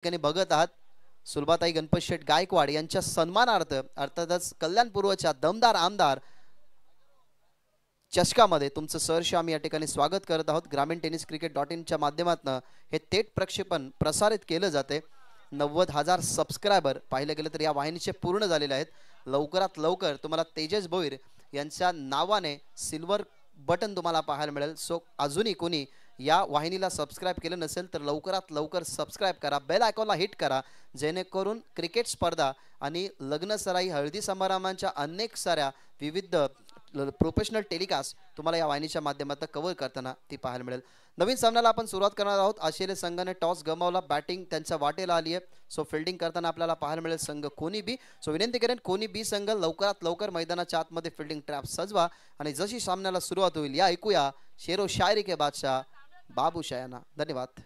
ठिकाणी बघत आहात सुलभाताई गणपत शेठ गायकवाड यांच्या सन्मानार्थ अर्थातच कल्याणपूर्वच्या दमदार आमदार चषकामध्ये तुमचं सहर्ष आम्ही या ठिकाणी स्वागत करत आहोत। ग्रामीण टेनिस क्रिकेट .in च्या माध्यमातून हे थेट प्रक्षेपण प्रसारित केलं जाते। 90,000 सबस्क्रायबर पाहिलं गेलं तर या वाहिनीचे पूर्ण झालेले आहेत। लवकरात लवकर तुम्हाला तेजस भोईर यांच्या नावाने सिल्वर बटन तुम्हाला पाहायला मिळेल। सो अजूनही कोणी या वाहिनीला सबस्क्राइब केलं नसेल तर लवकरात लवकर सबस्क्राइब करा, बेल आयकॉनला हिट करा, जेणेकरून क्रिकेट स्पर्धा आणि लग्न सराई हळदी समारंभांच्या अनेक साऱ्या विविध प्रोफेशनल टेलिकास्ट तुम्हाला या वाहिनीच्या माध्यमातून कव्हर करताना ती पाहायला मिळेल। नवीन सामन्याला आपण सुरुवात करणार आहोत। आशियाई संघाने टॉस गमावला, बॅटिंग त्यांच्या वाटेला आली आहे। सो फिल्डिंग करताना आपल्याला पाहायला मिळेल संघ कोणी बी। सो विनंती करेन कोणी बी संघ लवकरात लवकर मैदानाच्या आतमध्ये फिल्डिंग ट्रॅप सजवा आणि जशी सामन्याला सुरुवात होईल या ऐकूया शेरो शायरी के बादशाह बाबू शयाना। धन्यवाद।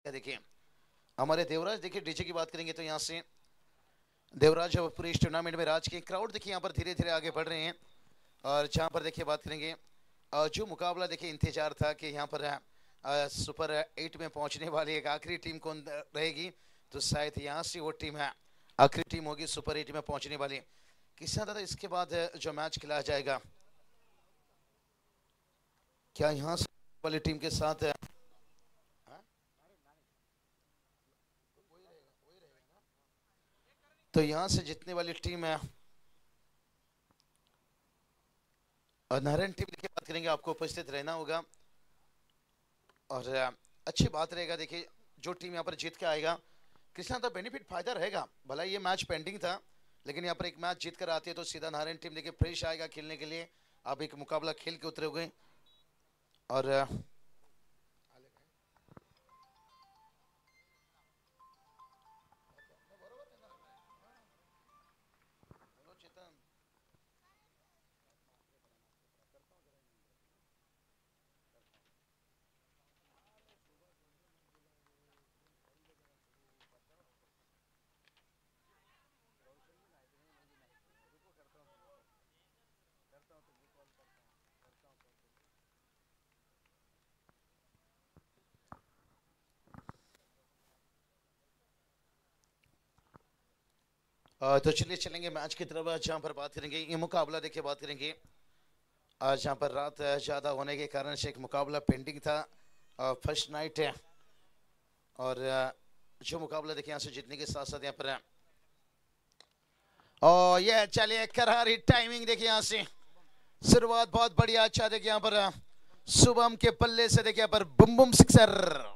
देखिए हमारे देवराज, देखिए डीजे की बात करेंगे तो यहाँ से देवराज पूरे इस टूर्नामेंट में राज के क्राउड देखिए यहाँ पर धीरे धीरे आगे बढ़ रहे हैं। और जहाँ पर देखिए बात करेंगे जो मुकाबला देखिए इंतजार था कि यहाँ पर सुपर 8 में पहुंचने वाली एक आखिरी टीम कौन रहेगी, तो शायद यहाँ से वो टीम है आखिरी टीम होगी सुपर 8 में पहुंचने वाली। किस दादा इसके बाद जो मैच खिलाया जाएगा, क्या यहाँ से वाली टीम के साथ तो यहाँ से जितने वाली टीम है और नारायण टीम की बात करेंगे, आपको उपस्थित रहना होगा और अच्छी बात रहेगा। देखिए जो टीम यहाँ पर जीत के आएगा कृष्णा तो बेनिफिट फायदा रहेगा, भला ये मैच पेंडिंग था लेकिन यहाँ पर एक मैच जीत कर आती है तो सीधा नारायण टीम देखिए फ्रेश आएगा खेलने के लिए। आप एक मुकाबला खेल के उतरे हुए और तो चलिए चलेंगे मैच की तरफ, जहाँ पर बात करेंगे ये मुकाबला देखिए बात करेंगे आज यहाँ पर रात ज़्यादा होने के कारण से एक मुकाबला पेंडिंग था फर्स्ट नाइट है। और जो मुकाबला देखिए यहाँ से जीतने के साथ साथ यहाँ पर और ये चलिए करारी टाइमिंग देखिए यहाँ से शुरुआत बहुत बढ़िया। अच्छा देखिए यहाँ पर शुभम के पल्ले से देखिए यहाँ पर बुम बुम सिक्सर।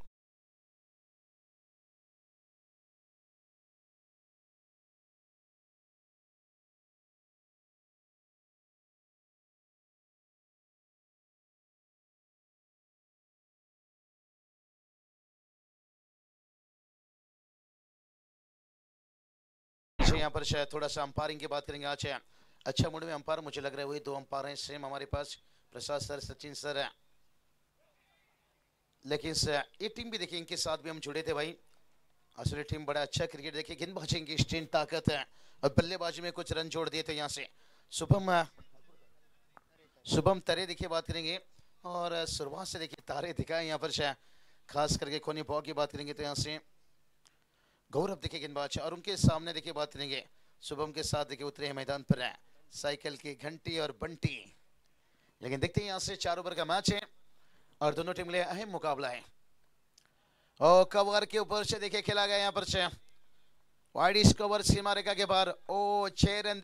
आज यहाँ पर शायद थोड़ा सा अंपायरिंग की बात करेंगे। आज अच्छा मूड में अंपायर मुझे लग रहा है वही दो अंपायर हैं सेम हमारे पास, प्रसाद सर सचिन सर है। लेकिन ये टीम भी देखिए इनके साथ भी हम जुड़े थे भाई। असली टीम बड़ा अच्छा क्रिकेट देखिए, गेंदबाजी की स्ट्रेंथ ताकत है और बल्लेबाजी में कुछ रन जोड़ दिए थे यहाँ से। शुभम तरे देखिए बात करेंगे और शुरुआत से देखिए तारे दिखाए यहाँ पर शायद, खास करके कोनी बॉल की बात करेंगे तो यहाँ से गौरव देखिए गेंदबाज और उनके सामने देखिए बात करेंगे शुभम के साथ देखिए उतरे मैदान पर है साइकिल की घंटी और बंटी। लेकिन देखते हैं यहाँ से 4 ओवर का मैच है और दोनों टीम लिए अहम मुकाबला है। और कवर के ऊपर से देखिए खेला गया यहाँ पर से वाइड इस कवर सीमा रेखा के बाहर। ओ 6 रन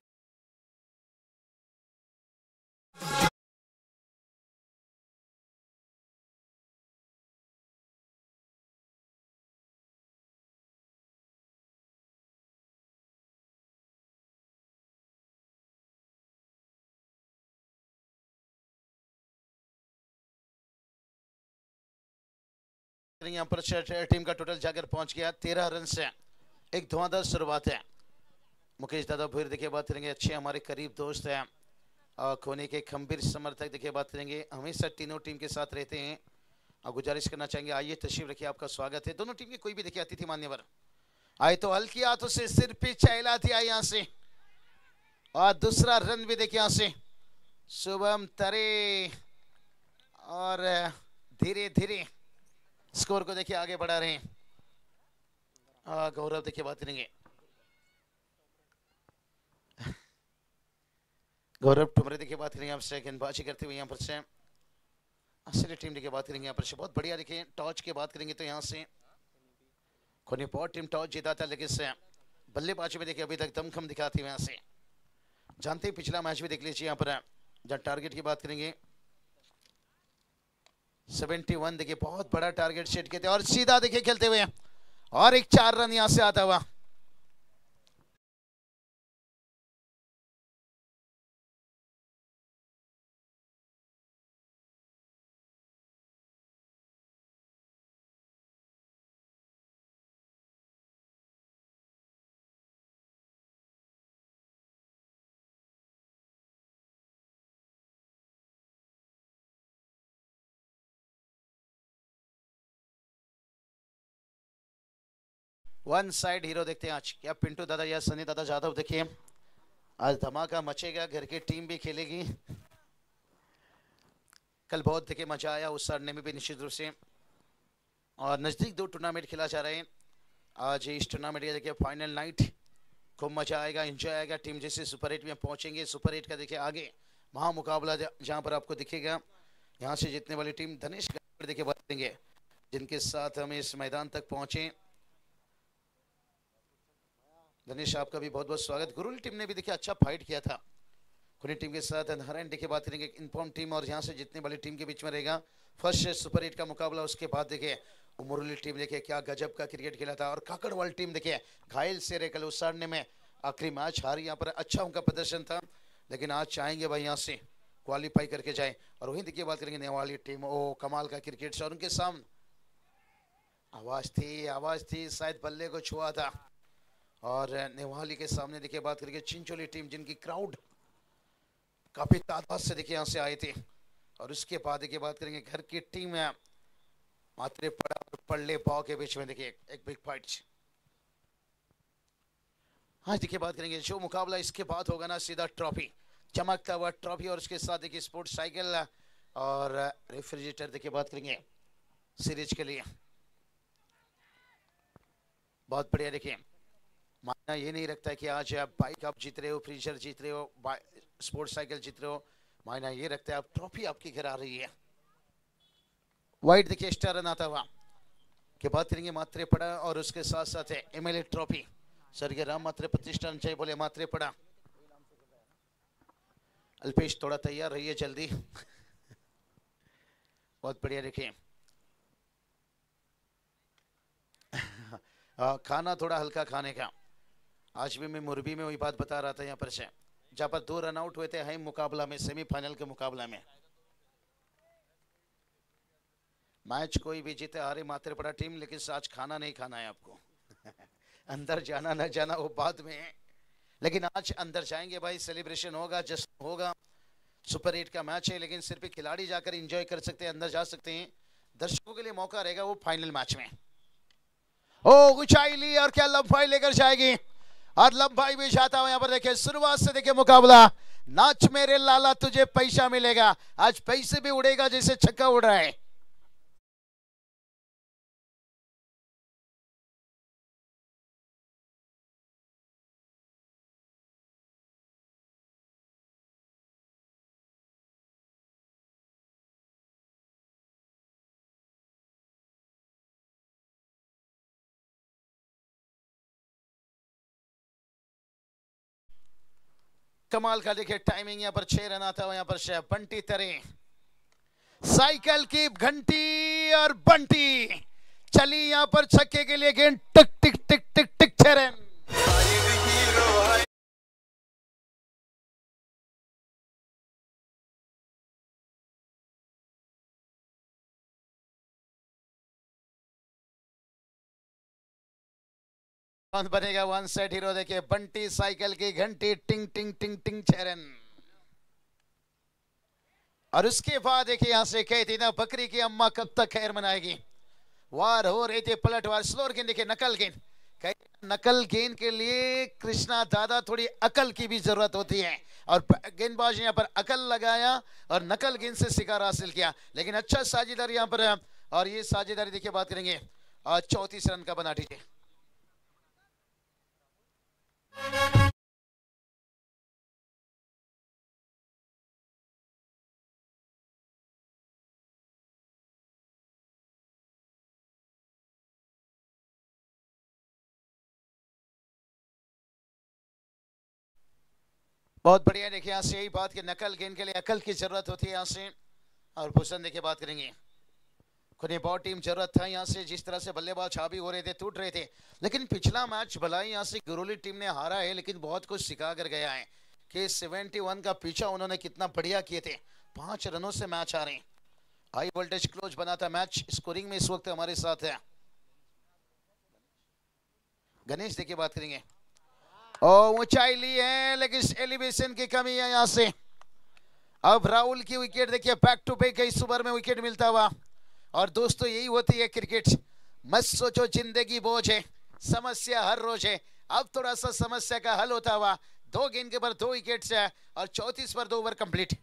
यहाँ पर टीम का टोटल जाकर पहुंच गया 13 रन से। एक धुआंधार शुरुआत है। मुकेश दादा भूर देखिए बात करेंगे, अच्छे हमारे करीब दोस्त हैं और कोने के खंबीर समर्थक देखिए बात करेंगे, हमेशा तीनों टीम के साथ रहते हैं और गुजारिश करना चाहेंगे आइए तशरीफ रखिए, आपका स्वागत है। दोनों टीम के कोई भी देखिए अतिथि मान्यवर आए तो हल्की हाथों से सिर पे चहला दिया यहाँ से और दूसरा रन भी देखिए यहाँ से शुभम तरे और धीरे धीरे स्कोर को देखिए आगे बढ़ा रहे हैं। गौरव देखिए बात करेंगे, गौरव टुमरे देखिए बात करेंगे आपसे गेंदबाजी करते हुए यहाँ पर से। असली टीम देखिए बात करेंगे यहाँ पर से बहुत बढ़िया देखिए। टॉस की बात करेंगे तो यहाँ से कोनीपॉट टीम टॉस जीता था, लेकिन से बल्लेबाजी में देखिए अभी तक दमखम दिखाती है यहाँ से। जानते ही पिछला मैच भी देख लीजिए यहाँ पर जब टारगेट की बात करेंगे 71 देखिए बहुत बड़ा टारगेट सेट किए थे और सीधा देखिए खेलते हुए और एक 4 रन यहां से आता हुआ। वन साइड हीरो देखते हैं आज क्या पिंटू दादा या सनी दादा जाधव देखिए आज धमाका मचेगा, घर की टीम भी खेलेगी। कल बहुत देखिए मजा आया उस सारने में भी निश्चित रूप से और नजदीक 2 टूर्नामेंट खेला जा रहे हैं। आज इस टूर्नामेंट का देखिए फाइनल नाइट, खूब मजा आएगा, एंजॉय आएगा। टीम जैसे सुपर 8 में पहुंचेंगे, सुपर 8 का देखिए आगे महामुकाबला जहां पर आपको दिखेगा। यहाँ से जीतने वाली टीम धनेश देखिए बात करेंगे जिनके साथ हम इस मैदान तक पहुंचे। धनेश आपका भी बहुत बहुत स्वागत। गुरुल टीम ने भी देखिए अच्छा फाइट किया था खुली टीम के साथ। नारायण देखिए बात करेंगे इनफॉर्म टीम और यहाँ से जीतने वाली टीम के बीच में रहेगा फर्स्ट सुपर 8 का मुकाबला। उसके बाद देखिए मुरली टीम देखिए क्या गजब का क्रिकेट खेला था और काकड़वाल टीम देखिए घायल से रहे कल उसाड़ने में, आखिरी मैच हारी, यहाँ पर अच्छा उनका प्रदर्शन था लेकिन आज चाहेंगे भाई यहाँ से क्वालिफाई करके जाए। और वहीं देखिए बात करेंगे नेवाली टीम, ओ कमाल का क्रिकेट से और उनके सामने आवाज थी शायद बल्ले को छुआ था। और नेवाली के सामने देखिए बात करेंगे चिंचोली टीम जिनकी क्राउड काफी तादाद से देखिए यहाँ से आए थे। और उसके बाद देखिए बात करेंगे घर की टीम है मात्रे पड़ा और पड़ले पाव के बीच में देखिए एक बिग फाइट। आज देखिए बात करेंगे जो मुकाबला इसके बाद होगा ना सीधा ट्रॉफी, चमकता हुआ ट्रॉफी और उसके साथ देखिए स्पोर्ट्स साइकिल और रेफ्रिजरेटर देखिए बात करेंगे सीरीज के लिए। बहुत बढ़िया देखिए माना ये नहीं रखता है कि आज आप बाइक आप जीत रहे हो, फ्रीजर जीत रहे हो, स्पोर्ट्स साइकिल जीत रहे हो, मायना ये रखता है आप ट्रॉफी आपकी घर आ रही है। वाइट देखिए एक्स्ट्रा रन आता हुआ के बात करेंगे मात्रे पड़ा और उसके साथ साथ है एमएलए ट्रॉफी स्वर्गीय राम मात्रे प्रतिष्ठान चाहिए बोले मात्रे पड़ा। अल्पेश थोड़ा तैयार रहिए जल्दी। बहुत बढ़िया देखिए खाना थोड़ा हल्का खाने का। आज भी मैं मुरबी में वही बात बता रहा था यहाँ पर से जहाँ पर 2 रन आउट हुए थे हाई मुकाबला में, सेमीफाइनल के मुकाबला में। मैच कोई भी जीते हारे मात्रे पड़ा टीम, लेकिन आज खाना नहीं खाना है आपको। अंदर जाना न जाना वो बाद में है। लेकिन आज अंदर जाएंगे भाई, सेलिब्रेशन होगा, जश्न होगा। सुपर 8 का मैच है, लेकिन सिर्फ खिलाड़ी जाकर एंजॉय कर सकते हैं, अंदर जा सकते हैं। दर्शकों के लिए मौका रहेगा वो फाइनल मैच में। ओ ऊंचाई ली और क्या लंबाई लेकर जाएगी, और लंबाई भी जाता हुआ यहाँ पर देखिए। शुरुआत से देखिए मुकाबला, नाच मेरे लाला तुझे पैसा मिलेगा। आज पैसे भी उड़ेगा जैसे छक्का उड़ रहा है। कमाल का देखिए टाइमिंग, यहाँ पर 6 रन आता हुआ यहाँ पर बंटी तरे, साइकिल की घंटी और बंटी चली यहाँ पर छक्के के लिए। गेंद टिक टिक टिक टिक टिक 6 रन। कौन बनेगा वन साइड हीरो, देखिए बंटी साइकिल की घंटी टिंग टिंग टिंग टिंग 6 रन। और उसके बाद देखिए यहां से कहती ना बकरी की अम्मा कब तक खैर मनाएगी। वार हो रही थी, पलटवार, स्लोअर गेंद देखिए, नकल गेंद। नकल गेंद के लिए कृष्णा दादा थोड़ी अकल की भी जरूरत होती है, और गेंदबाज यहां पर अकल लगाया और नकल गेंद से शिकार हासिल किया। लेकिन अच्छा साझेदारी यहां पर, और ये साझेदारी देखिए बात करेंगे 34 रन का बना दीजिए। बहुत बढ़िया, देखिए यहाँ से यही बात कि नकल गेंद के लिए अकल की जरूरत होती है यहाँ से। और भूषण देखिए बात करेंगे, खुद बहुत टीम जरूरत था यहाँ से, जिस तरह से बल्लेबाज हावी हो रहे थे, टूट रहे थे। लेकिन पिछला मैच भला ही यहाँ से गुरोली टीम ने हारा है, लेकिन बहुत कुछ सिखा कर गया है कि 71 का पीछा उन्होंने कितना बढ़िया किए थे। 5 रनों से मैच आ रहे हैं, हाई वोल्टेज क्लोज बना था मैच। स्कोरिंग में इस वक्त हमारे साथ है गणेश, देखिए बात करेंगे। और ऊंचाई ली है, लेकिन एलिवेशन की कमी है यहाँ से। अब राहुल की विकेट देखिए, बैक टू बैक इस ओवर में विकेट मिलता हुआ। और दोस्तों यही होती है क्रिकेट, मत सोचो जिंदगी बोझ है, समस्या हर रोज है। अब थोड़ा सा समस्या का हल होता हुआ, 2 गेंद के पर 2 विकेट्स है, और 34 पर 2 ओवर कंप्लीट।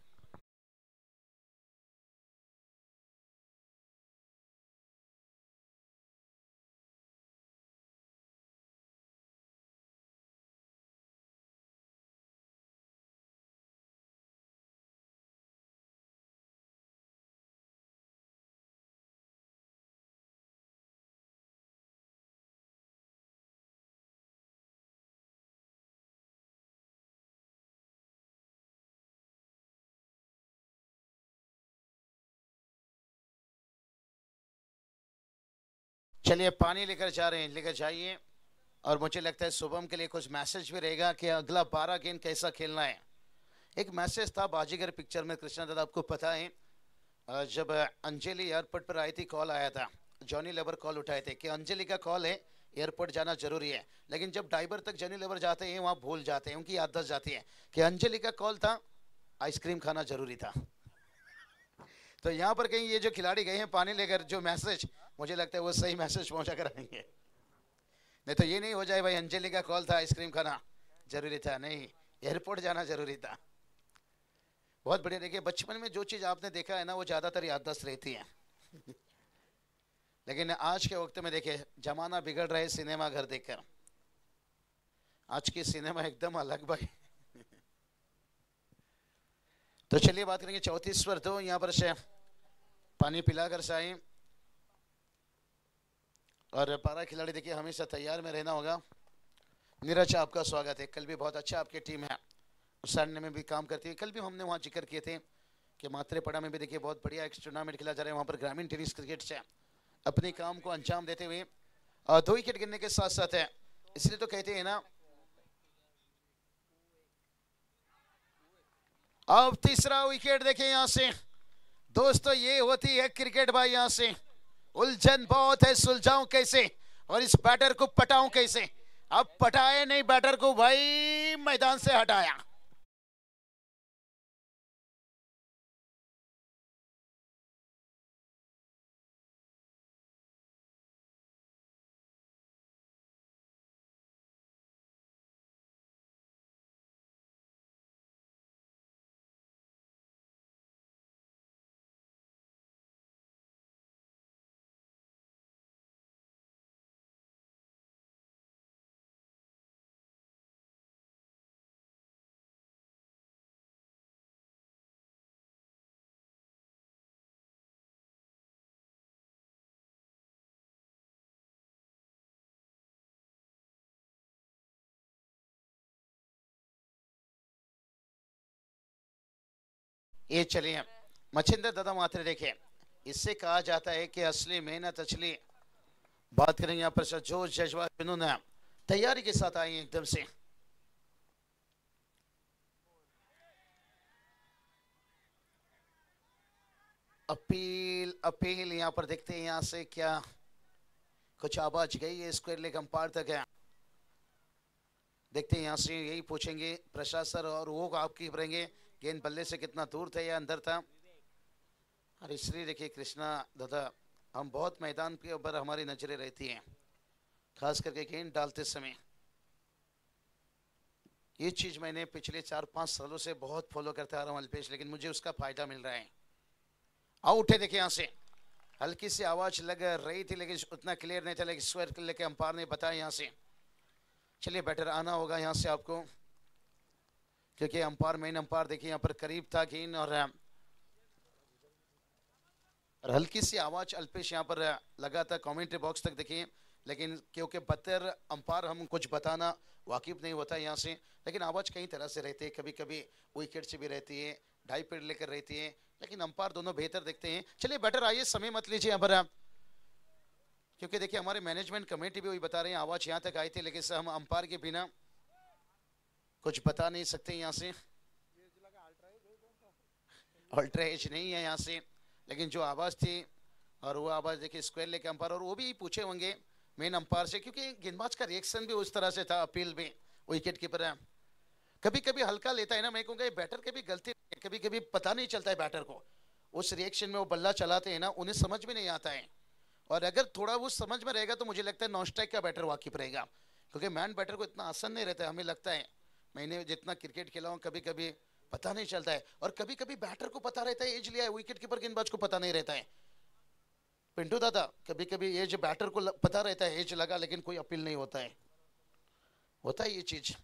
चलिए पानी लेकर जा रहे हैं, लेकर जाइए। और मुझे लगता है शुभम के लिए कुछ मैसेज भी रहेगा कि अगला 12 गेंद कैसा खेलना है। एक मैसेज था बाजीगर पिक्चर में, कृष्णा दादा आपको पता है, जब अंजलि एयरपोर्ट पर आई थी, कॉल आया था, जॉनी लेबर कॉल उठाए थे कि अंजलि का कॉल है, एयरपोर्ट जाना जरूरी है। लेकिन जब ड्राइवर तक जॉनी लेबर जाते हैं वहाँ भूल जाते हैं, उनकी याददाश्त जाती है कि अंजलि का कॉल था, आइसक्रीम खाना जरूरी था। तो यहाँ पर कहीं ये जो खिलाड़ी गए हैं पानी लेकर, जो मैसेज मुझे लगता है वो सही मैसेज पहुंचा कर आएंगे। नहीं तो ये नहीं हो जाए भाई अंजलि का कॉल था, आइसक्रीम खाना जरूरी था, नहीं एयरपोर्ट जाना जरूरी था। बहुत बढ़िया, देखिए बचपन में जो चीज आपने देखा है ना वो ज्यादातर याददाश्त रहती है। लेकिन आज के वक्त में देखिए जमाना बिगड़ रहा है सिनेमा घर देखकर, आज की सिनेमा एकदम अलग भाई। तो चलिए बात करेंगे 34 पर 2, यहाँ पर से पानी पिलाकर साई। और 12 खिलाड़ी देखिए हमेशा तैयार में रहना होगा। नीरज आपका स्वागत है, कल भी बहुत अच्छा आपकी टीम है, सामने में भी काम करती है। कल भी हमने वहाँ जिक्र किए थे कि मात्रेपड़ा में भी देखिए बहुत बढ़िया एक टूर्नामेंट खेला जा रहा है, वहाँ पर ग्रामीण टेनिस क्रिकेट से अपने काम को अंजाम देते हुए 2 विकेट गिरने के साथ साथ है, इसलिए तो कहते हैं ना। अब तीसरा विकेट देखिए यहाँ से, दोस्तों ये होती है क्रिकेट भाई, यहाँ से उलझन बहुत है, सुलझाऊं कैसे और इस बैटर को पटाऊं कैसे। अब पटाए नहीं बैटर को भाई, मैदान से हटाया। ये चलिए मच्छिंद्र दादा मात्र देखे, इससे कहा जाता है कि असली मेहनत, असली बात करेंगे यहाँ पर जोश जज्बा जुनून तैयारी के साथ आए एकदम से। अपील अपील यहाँ पर देखते हैं, यहाँ से क्या कुछ आवाज गई है स्क्वायर लेग अंपायर तक है। देखते हैं यहाँ से यही पूछेंगे प्रसाद सर, और वो आपकी करेंगे गेंद बल्ले से कितना दूर था या अंदर था। और इसलिए देखिए कृष्णा दादा, हम बहुत मैदान के ऊपर हमारी नजरें रहती हैं, खास करके गेंद डालते समय। ये चीज मैंने पिछले 4-5 सालों से बहुत फॉलो करता आ रहा हूँ अल्पेश, लेकिन मुझे उसका फायदा मिल रहा है। आउट है देखिए, यहाँ से हल्की सी आवाज लग रही थी लेकिन उतना क्लियर नहीं था, लेकिन स्क्वायर लेके अंपायर ने बताया यहाँ से। चलिए बेटर आना होगा यहाँ से आपको, क्योंकि अंपायर मेन अंपायर देखिए यहाँ पर करीब था गेंद, और हल्की सी आवाज अल्पेश यहाँ पर लगा था कमेंट्री बॉक्स तक देखिए, लेकिन क्योंकि बदतर अंपायर हम कुछ बताना वाकिफ नहीं होता यहाँ से, लेकिन आवाज कई तरह से रहती है, कभी कभी विकेट से भी रहती है, ढाई पेड़ लेकर रहती है, लेकिन अंपायर दोनों बेहतर देखते हैं। चलिए बेटर आइए, समय मत लीजिए यहाँ पर, क्योंकि देखिए हमारे मैनेजमेंट कमेटी भी वही बता रहे हैं आवाज यहाँ तक आई थी, लेकिन हम अंपायर के बिना कुछ बता नहीं सकते यहाँ से। अल्ट्रा एज नहीं है यहाँ से, लेकिन जो आवाज थी और वो आवाज देखिए स्क्वायर लेके अंपायर, और वो भी पूछे होंगे मेन अंपायर से, क्योंकि गेंदबाज का रिएक्शन भी उस तरह से था अपील में। विकेट कीपर कभी कभी हल्का लेता है ना, मैं कहूँगा बैटर की भी गलती, कभी कभी पता नहीं चलता है बैटर को, उस रिएक्शन में वो बल्ला चलाते हैं ना, उन्हें समझ में नहीं आता है। और अगर थोड़ा वो समझ में रहेगा तो मुझे लगता है नॉन स्ट्राइक का बैटर वाकिफ रहेगा, क्योंकि मैन बैटर को इतना आसान नहीं रहता है। हमें लगता है, मैंने जितना क्रिकेट खेला हूँ, कभी कभी पता नहीं चलता है, और कभी कभी बैटर को पता रहता है एज लिया है, विकेट कीपर गेंदबाज को पता नहीं रहता है। पिंटू दादा, कभी कभी एज बैटर को पता रहता है एज लगा, लेकिन कोई अपील नहीं होता है, होता है ये चीज।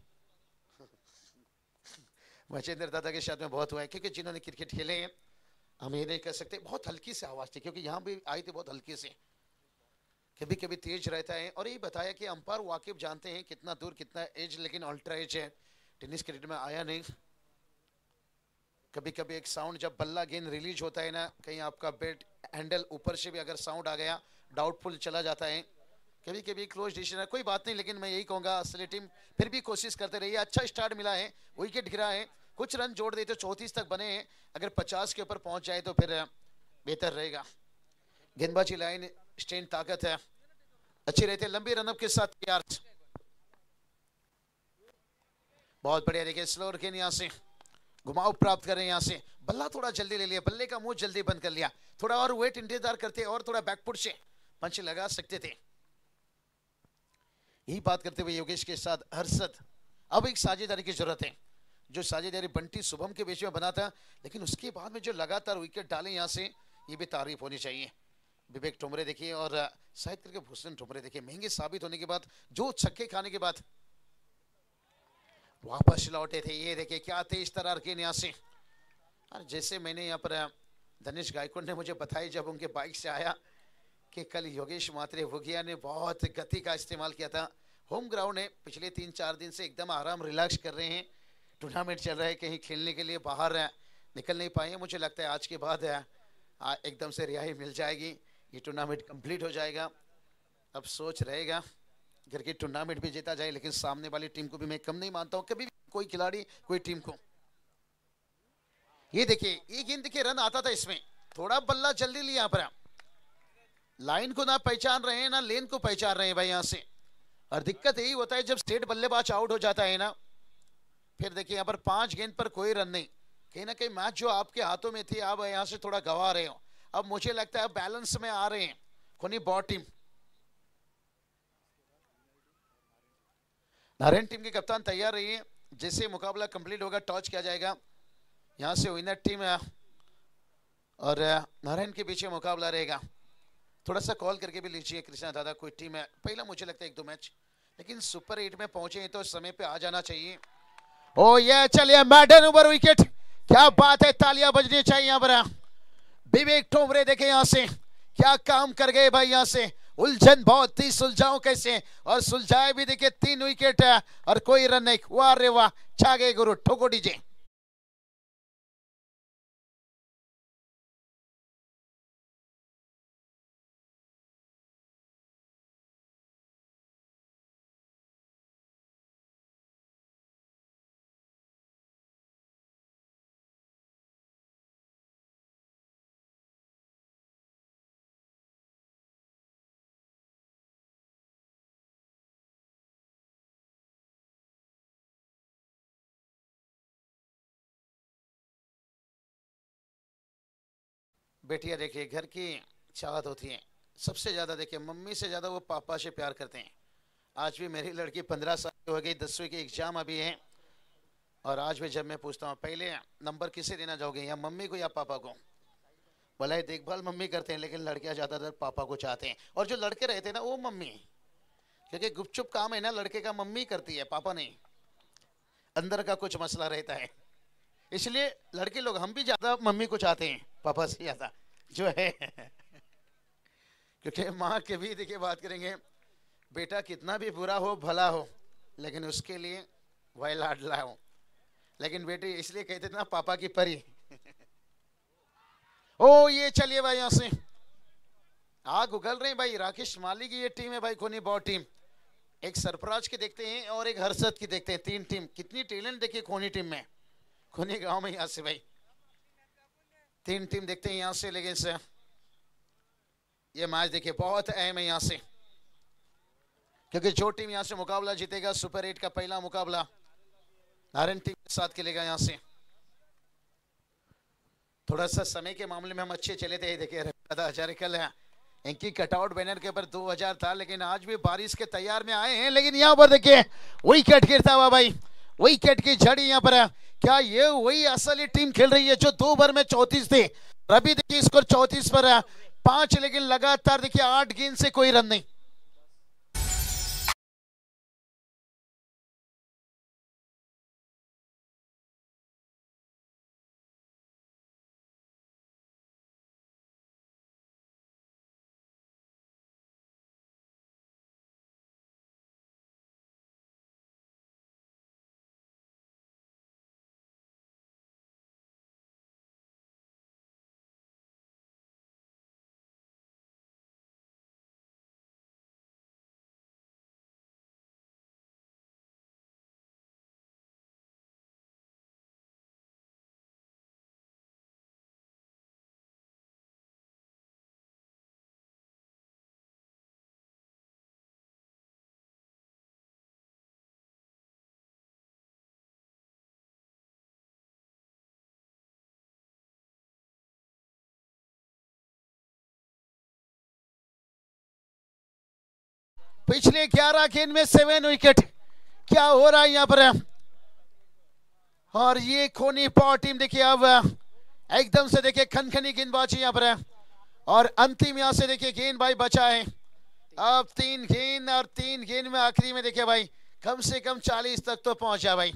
महेंद्र दादा के साथ में बहुत हुआ है, क्योंकि जिन्होंने क्रिकेट खेले हैं हम ये नहीं कह सकते। बहुत हल्की से आवाज थी, क्योंकि यहाँ भी आई थी बहुत हल्की से, कभी कभी तेज रहता है। और ये बताया कि अंपायर वाकिफ जानते हैं कितना दूर कितना एज, लेकिन अल्ट्रा एज है, टेनिस क्रिकेट में आया नहीं। कभी कभी एक साउंड जब बल्ला गेंद रिलीज होता है ना, कहीं आपका बैट हैंडल ऊपर से भी अगर साउंड आ गया डाउटफुल चला जाता है, कभी कभी क्लोज डिसीजन है, कोई बात नहीं। लेकिन मैं यही कहूंगा असली टीम फिर भी कोशिश करते रहिए। अच्छा स्टार्ट मिला है, विकेट गिरा है, कुछ रन जोड़ देते 34 तक बने हैं, अगर 50 के ऊपर पहुंच जाए तो फिर बेहतर रहेगा। गेंदबाजी लाइन स्ट्रेन ताकत है, अच्छी रहती है, लंबी रनअप के साथ तैयार। बहुत बढ़िया, देखिए स्लोअर गेंद यहाँ से घुमाव प्राप्त करें, यहाँ से बल्ला थोड़ा जल्दी ले लिया, बल्ले का मुंह जल्दी बंद कर लिया, थोड़ा और वेट इंतजार करते और थोड़ा बैकफुट से पंच लगा सकते थे। यही बात करते हुए योगेश के साथ हर्षद, अब एक साझेदारी की जरूरत है, जो साझेदारी बंटी शुभम के बीच में बना था, लेकिन उसके बाद में जो लगातार विकेट डाले यहाँ से, ये भी तारीफ होनी चाहिए। विवेक ठुमरे देखिए और शायद करके भूषण ठुमरे देखिए, महंगे साबित होने के बाद, जो छक्के खाने के बाद वापस लौटे थे। ये देखिए क्या तेज तरार के यहाँ से, और जैसे मैंने यहाँ पर धनेश गायकवाड़ ने मुझे बताया जब उनके बाइक से आया कि कल योगेश मात्रे भुगिया ने बहुत गति का इस्तेमाल किया था। होम ग्राउंड है, पिछले 3-4 दिन से एकदम आराम रिलैक्स कर रहे हैं, टूर्नामेंट चल रहा है, कहीं खेलने के लिए बाहर निकल नहीं पाए। मुझे लगता है आज के बाद एकदम से रिहाई मिल जाएगी, ये टूर्नामेंट कंप्लीट हो जाएगा। अब सोच रहेगा घर की टूर्नामेंट भी जीता जाए, लेकिन सामने वाली टीम को भी मैं कम नहीं मानता हूं, कभी भी कोई खिलाड़ी कोई टीम को। ये देखिए ये गेंद देखिए, रन आता था इसमें, थोड़ा बल्ला जल्दी लिया, पर लाइन को ना पहचान रहे हैं ना लेन को पहचान रहे हैं भाई यहाँ से। और दिक्कत यही होता है जब स्टेट बल्लेबाज आउट हो जाता है ना, फिर देखिए यहाँ पर 5 गेंद पर कोई रन नहीं। कहीं ना कहीं मैच जो आपके हाथों में थी आप यहाँ से थोड़ा गवा रहे हो। अब मुझे लगता है बैलेंस में आ रहे हैं कोनी बॉट टीम। नारायण टीम के कप्तान तैयार रहिए, जैसे मुकाबला कंप्लीट होगा टॉस किया जाएगा। यहाँ से विनर टीम और नारायण के पीछे मुकाबला रहेगा। थोड़ा सा कॉल करके भी लीजिए कृष्णा दादा, कोई टीम है पहला मुझे लगता है 1-2 मैच, लेकिन सुपर 8 में पहुंचे तो समय पे आ जाना चाहिए। ओ ये चलिए मैडन ओवर विकेट, क्या बात है, तालियां बजनी चाहिए यहाँ पर। विवेक ठोमरे देखे यहाँ से क्या काम कर गए भाई, यहाँ से उलझन बहुत थी, सुलझाओ कैसे, और सुलझाए भी देखिए 3 विकेट और कोई रन नहीं। वाह रे वाह, छा गए गुरु, ठोको डीजे। बेटिया देखिए घर की चाहत होती है सबसे ज्यादा, देखिए मम्मी से ज्यादा वो पापा से प्यार करते हैं। आज भी मेरी लड़की 15 साल की हो गई, 10वीं की एग्जाम अभी है, और आज भी जब मैं पूछता हूँ पहले नंबर किसे देना चाहोगे, या मम्मी को या पापा को, भला ही देखभाल मम्मी करते हैं लेकिन लड़कियां ज्यादातर पापा को चाहते हैं, और जो लड़के रहते हैं ना वो मम्मी, क्योंकि गुपचुप काम है ना लड़के का, मम्मी करती है पापा नहीं, अंदर का कुछ मसला रहता है। इसलिए लड़के लोग हम भी ज्यादा मम्मी को चाहते हैं पापा से ज्यादा जो है क्योंकि माँ के भी देखिए बात करेंगे, बेटा कितना भी बुरा हो भला हो लेकिन उसके लिए वही लाडला हो, लेकिन बेटी इसलिए कहते थे ना पापा की परी ओ ये चलिए भाई यहाँ से आग उगल रहे हैं भाई। राकेश माली की ये टीम है भाई, कोनी बॉट टीम। एक सरफराज की देखते हैं और एक हर्षद की देखते हैं, 3 टीम, कितनी टैलेंट देखिए कोनी टीम में, कोनी गांव में यहाँ से भाई 3 टीम देखते हैं यहाँ से। लेकिन से ये मैच देखिए बहुत अहम है यहाँ से, क्योंकि जो टीम यहाँ से मुकाबला जीतेगा सुपर 8 का पहला मुकाबला नारायण टीम के साथ खेलेगा। यहाँ से थोड़ा सा समय के मामले में हम अच्छे चले थे, देखिए कल इनकी कटआउट बैनर के ऊपर 2000 था, लेकिन आज भी बारिश के तैयार में आए हैं। लेकिन यहाँ पर देखिए विकेट गिरता हुआ भाई, विकेट की झड़ी यहाँ पर। क्या ये वही असली टीम खेल रही है जो 2 ओवर में 34 थे, अभी देखिए स्कोर 34 पर 5, लेकिन लगातार देखिए 8 गेंद से कोई रन नहीं। पिछले 11 गेंद में 7 विकेट, क्या हो रहा है यहाँ पर। और ये खोनी पावर टीम देखिए अब एकदम से देखिए खनखनी गेंदबाजी यहाँ पर है, और अंतिम यहाँ से देखिए गेंद भाई बचा है। अब 3 गेंद, और 3 गेंद में आखिरी में देखिए भाई कम से कम 40 तक तो पहुंचा भाई।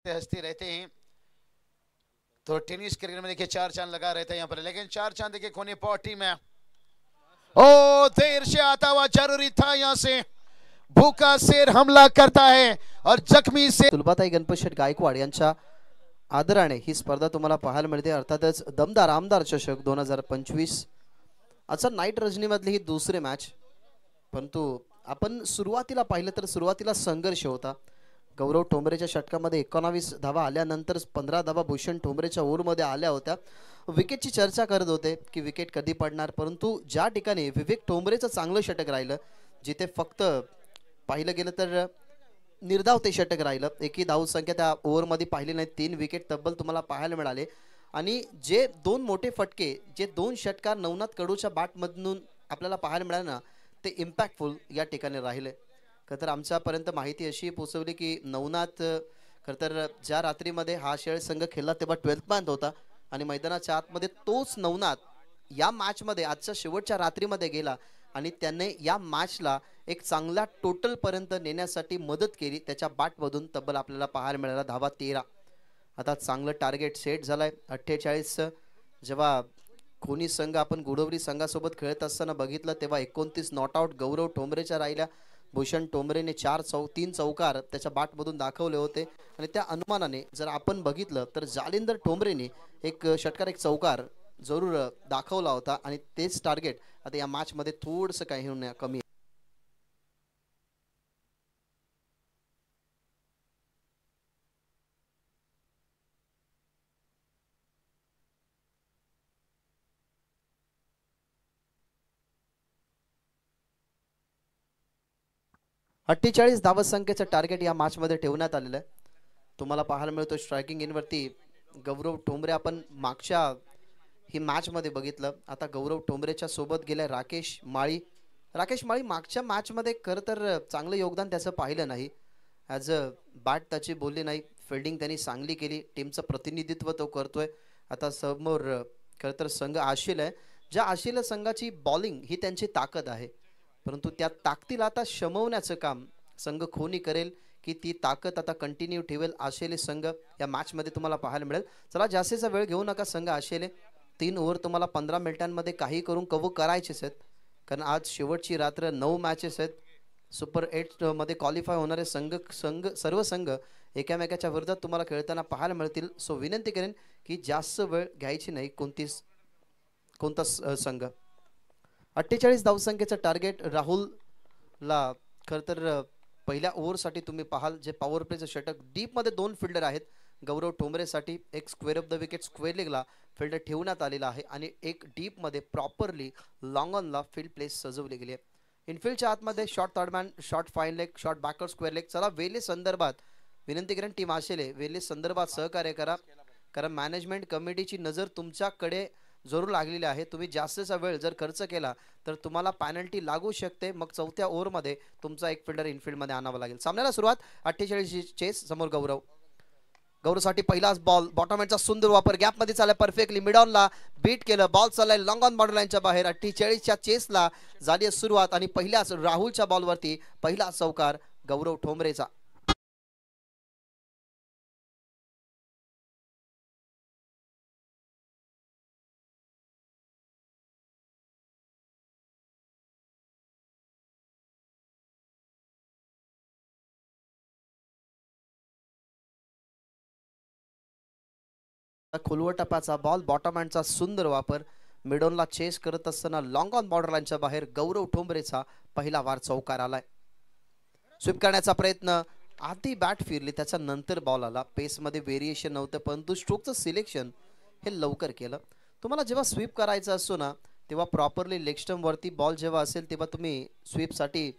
हंसते रहते हैं। तो टेनिस क्रिकेट में देखिए 4 चांद लगा रहता है यहाँ पर, लेकिन 4 चांद देखिए खोने पॉटी में। ओ देर से आता हुआ जरूरी था, यहाँ से भूखा शेर हमला करता है और जख्मी शेर। तुलबाताई गणपत शेठ गायकवाड यांच्या आदराने ही स्पर्धा तुम्हाला पाहायला मिळते। अर्थातच दमदार आमदार चषक 2025 अच्छा नाईट रजनी मधली ही दुसरी मॅच, परंतु आपण सुरुवातीला पाहिलं तर सुरुवातीला संघर्ष होता। गौरव ठोंबरेच्या षटकामध्ये 19 धावा आल्यानंतर 15 धावा भूषण ठोंबरेच्या ओव्हरमध्ये आल्या होत्या। विकेटची चर्चा करत होते की विकेट कधी पडणार, परंतु ज्या ठिकाणी विवेक ठोंबरेचं चांगलं षटक राहिलं, जिथे फक्त पाहिलं गेलं तर निर्धाव ते षटक राहिलं, एकही धाव संख्या त्या ओव्हरमध्ये पाहिली नाही, 3 विकेट तब्बल तुम्हाला पाहायला मिळाले। आणि जे दोन मोठे फटके, जे दोन षटकार नवनाथ कडूच्या बॅटमधून आपल्याला पाहायला मिळाले ना, ते इम्पॅक्टफुल या ठिकाणी राहिले। खरं आमच्यापर्यंत माहिती अशी पोहोचवली की नवनाथ खरं ज्या रात्रीमध्ये हा शेळ संघ खेळला तेव्हा 12th मॅन होता आणि मैदानाच्या आतमध्ये तोच नवनाथ या मॅचमध्ये आजच्या शेवटच्या रात्रीमध्ये गेला आणि त्याने या मॅचला एक चांगल्या टोटल पर्यंत नेण्यासाठी मदत केली। त्याच्या बॅटमधून तब्बल आपल्याला पाहायला मिळाला धावा 13। आता चांगलं टार्गेट सेट झालाय 48। जेव्हा कोणी संघ आपण गुडवरी संघासोबत खेळत असताना बघितलं तेव्हा 29 नॉट आउट गौरव ठोंबरेच्या राहिल्या। भूषण ठोंबरेने 3 चौकार त्याच्या बॅटमधून दाखवले होते आणि त्या अनुमानाने जर आपण बघितलं तर जालिंदर ठोंबरेने एक षटकार एक चौकार जरूर दाखवला होता आणि तेच टार्गेट आता या मॅच मध्ये थोडंसं काही कमी। 48 धावसंख्येचं टार्गेट या मॅच मध्ये ठेवण्यात आलेलं आहे। तुम्हाला पाहायला मिळतो स्ट्रायकिंग इन वरती गौरव ठोंबरे। आपण मागच्या ही मॅच मध्ये बघितलं, आता गौरव ठोंबरेच्या सोबत गेले राकेश माळी। राकेश माळी मागच्या मॅच मध्ये खरं तर चांगलं योगदान त्याचं पाहिलं नाही, ॲज अ बॅट त्याची बोलली नाही, फिल्डिंग त्यांनी चांगली केली, टीमचं प्रतिनिधित्व तो करतोय। आता समोर खरं तर संघ आशिल आहे, ज्या आशिल संघाची बॉलिंग ही त्यांची ताकद आहे, परंतु त्या ताकदीला आता शमवण्याचं काम संघ खोनी करेल की ती ताकद आता कंटिन्यू ठेवेल आशिले संघ या मॅच मध्ये तुम्हाला पाहायला मिळेल। चला जास्तीचा वेळ घेऊ नका, संघ आशिले 3 ओव्हर तुम्हाला 15 मिनिटांमध्ये काही करून कव्हर करायचेच आहेत, कारण आज शेवटची रात्र 9 मॅचेस आहेत। सुपर 8 मध्ये क्वालिफाय होणारे सर्व संघ एकामेकाच्या विरोधात तुम्हाला खेळताना पाहायला मिळतील। सो विनंती करेन की जास्त वेळ घ्यायची नाही कोणता संघ। 48 धावसंख्येचं टार्गेट राहुलला खरं तर पहिल्या ओव्हरसाठी तुम्ही पाहाल जे पॉवर प्लेचं षटक डीप मध्ये 2 फिल्डर आहेत गौरव ठोंबरेसाठी, एक square of the wicket square लेगला फिल्डर ठेवण्यात आलेला आहे आणि एक डीप मध्ये प्रॉपरली लॉंग ऑनला फील्ड प्लेस सजवली गेली आहे। इनफिल्डच्या आतमध्ये short third man, short fine leg, short backward square leg. चला वेले संदर्भात विनंती करेन टीम आशेले वेले संदर्भात सहकार्य करा, कारण मॅनेजमेंट कमिटीची नजर तुमच्याकडे जरूर लागलेली आहे। तुम्ही जास्तचा वेळ जर खर्च केला तर तुम्हाला पेनल्टी लागू शकते, मग चौथ्या ओव्हरमध्ये तुमचा एक फिल्डर इनफिल्ड मध्ये आणावा लागेल। सामन्याला सुरुवात 48 चेस समोर गौरवसाठी पहिलाच बॉल बॉटम एंडचा सुंदर वापर, गॅप मध्ये चालला परफेक्टली, मिड ऑनला बीट केलं, बॉल चाललाय लॉंग ऑन बॉर्डर लाईनच्या बाहेर। 48च्या चेसला झाली सुरुवात आणि पहिल्याच राहुलच्या बॉलवरती पहिला चौकार गौरव ठोंबरेचा। खोलवर टप्प्याचा बॉल, बॉटम हँडचा सुंदर वापर, मिडॉनला चेस करत असताना लॉंग ऑन बॉर्डर लाईनच्या बाहेर गौरव ठोंबरेचा पहिला वार चौकार आलाय। स्वीप करण्याचा प्रयत्न, आधी बॅट फिरली त्याच्या नंतर बॉल आला, पेस मध्ये व्हेरिएशन नव्हतं, परंतु स्ट्रोकचं सिलेक्शन हे लवकर केलं। तुम्हाला जेव्हा स्वीप करायचा असतो ना तेव्हा प्रॉपरली लेग स्टंप वरती बॉल जेव्हा असेल तेव्हा तुम्ही स्वीपसाठी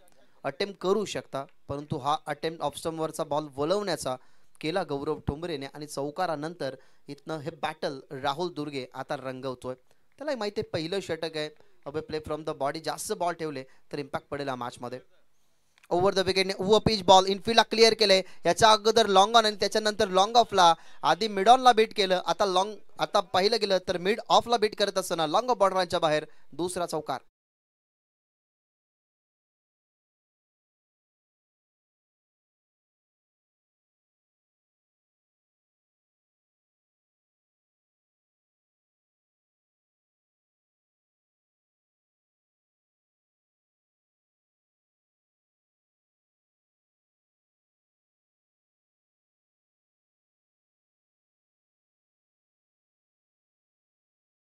अटेम्प्ट करू शकता, परंतु हा अटेम्प्ट ऑफ स्टंप वरचा बॉल वळवण्याचा केला गौरव ठोंबरेने आणि चौकारानंतर इथनं हे बॅटल राहुल दुर्गे आता रंगवतोय। त्याला माहिती आहे पहिलं षटक आहे, अबे प्ले फ्रॉम द बॉडी, जास्त बॉल ठेवले तर इम्पॅक्ट पडेल या मॅच मध्ये। ओव्हर द विकेटने उव पिच बॉल इनफिल्डला क्लिअर केले, याच्या अगोदर लॉंग ऑन आणि त्याच्यानंतर लॉंग ऑफला, आधी मिड ऑनला बीट केलं, आता पाहिलं गेलं तर मिड ऑफला बीट करत असताना लॉंग ऑफ बॉर्डरच्या बाहेर दुसरा चौकार।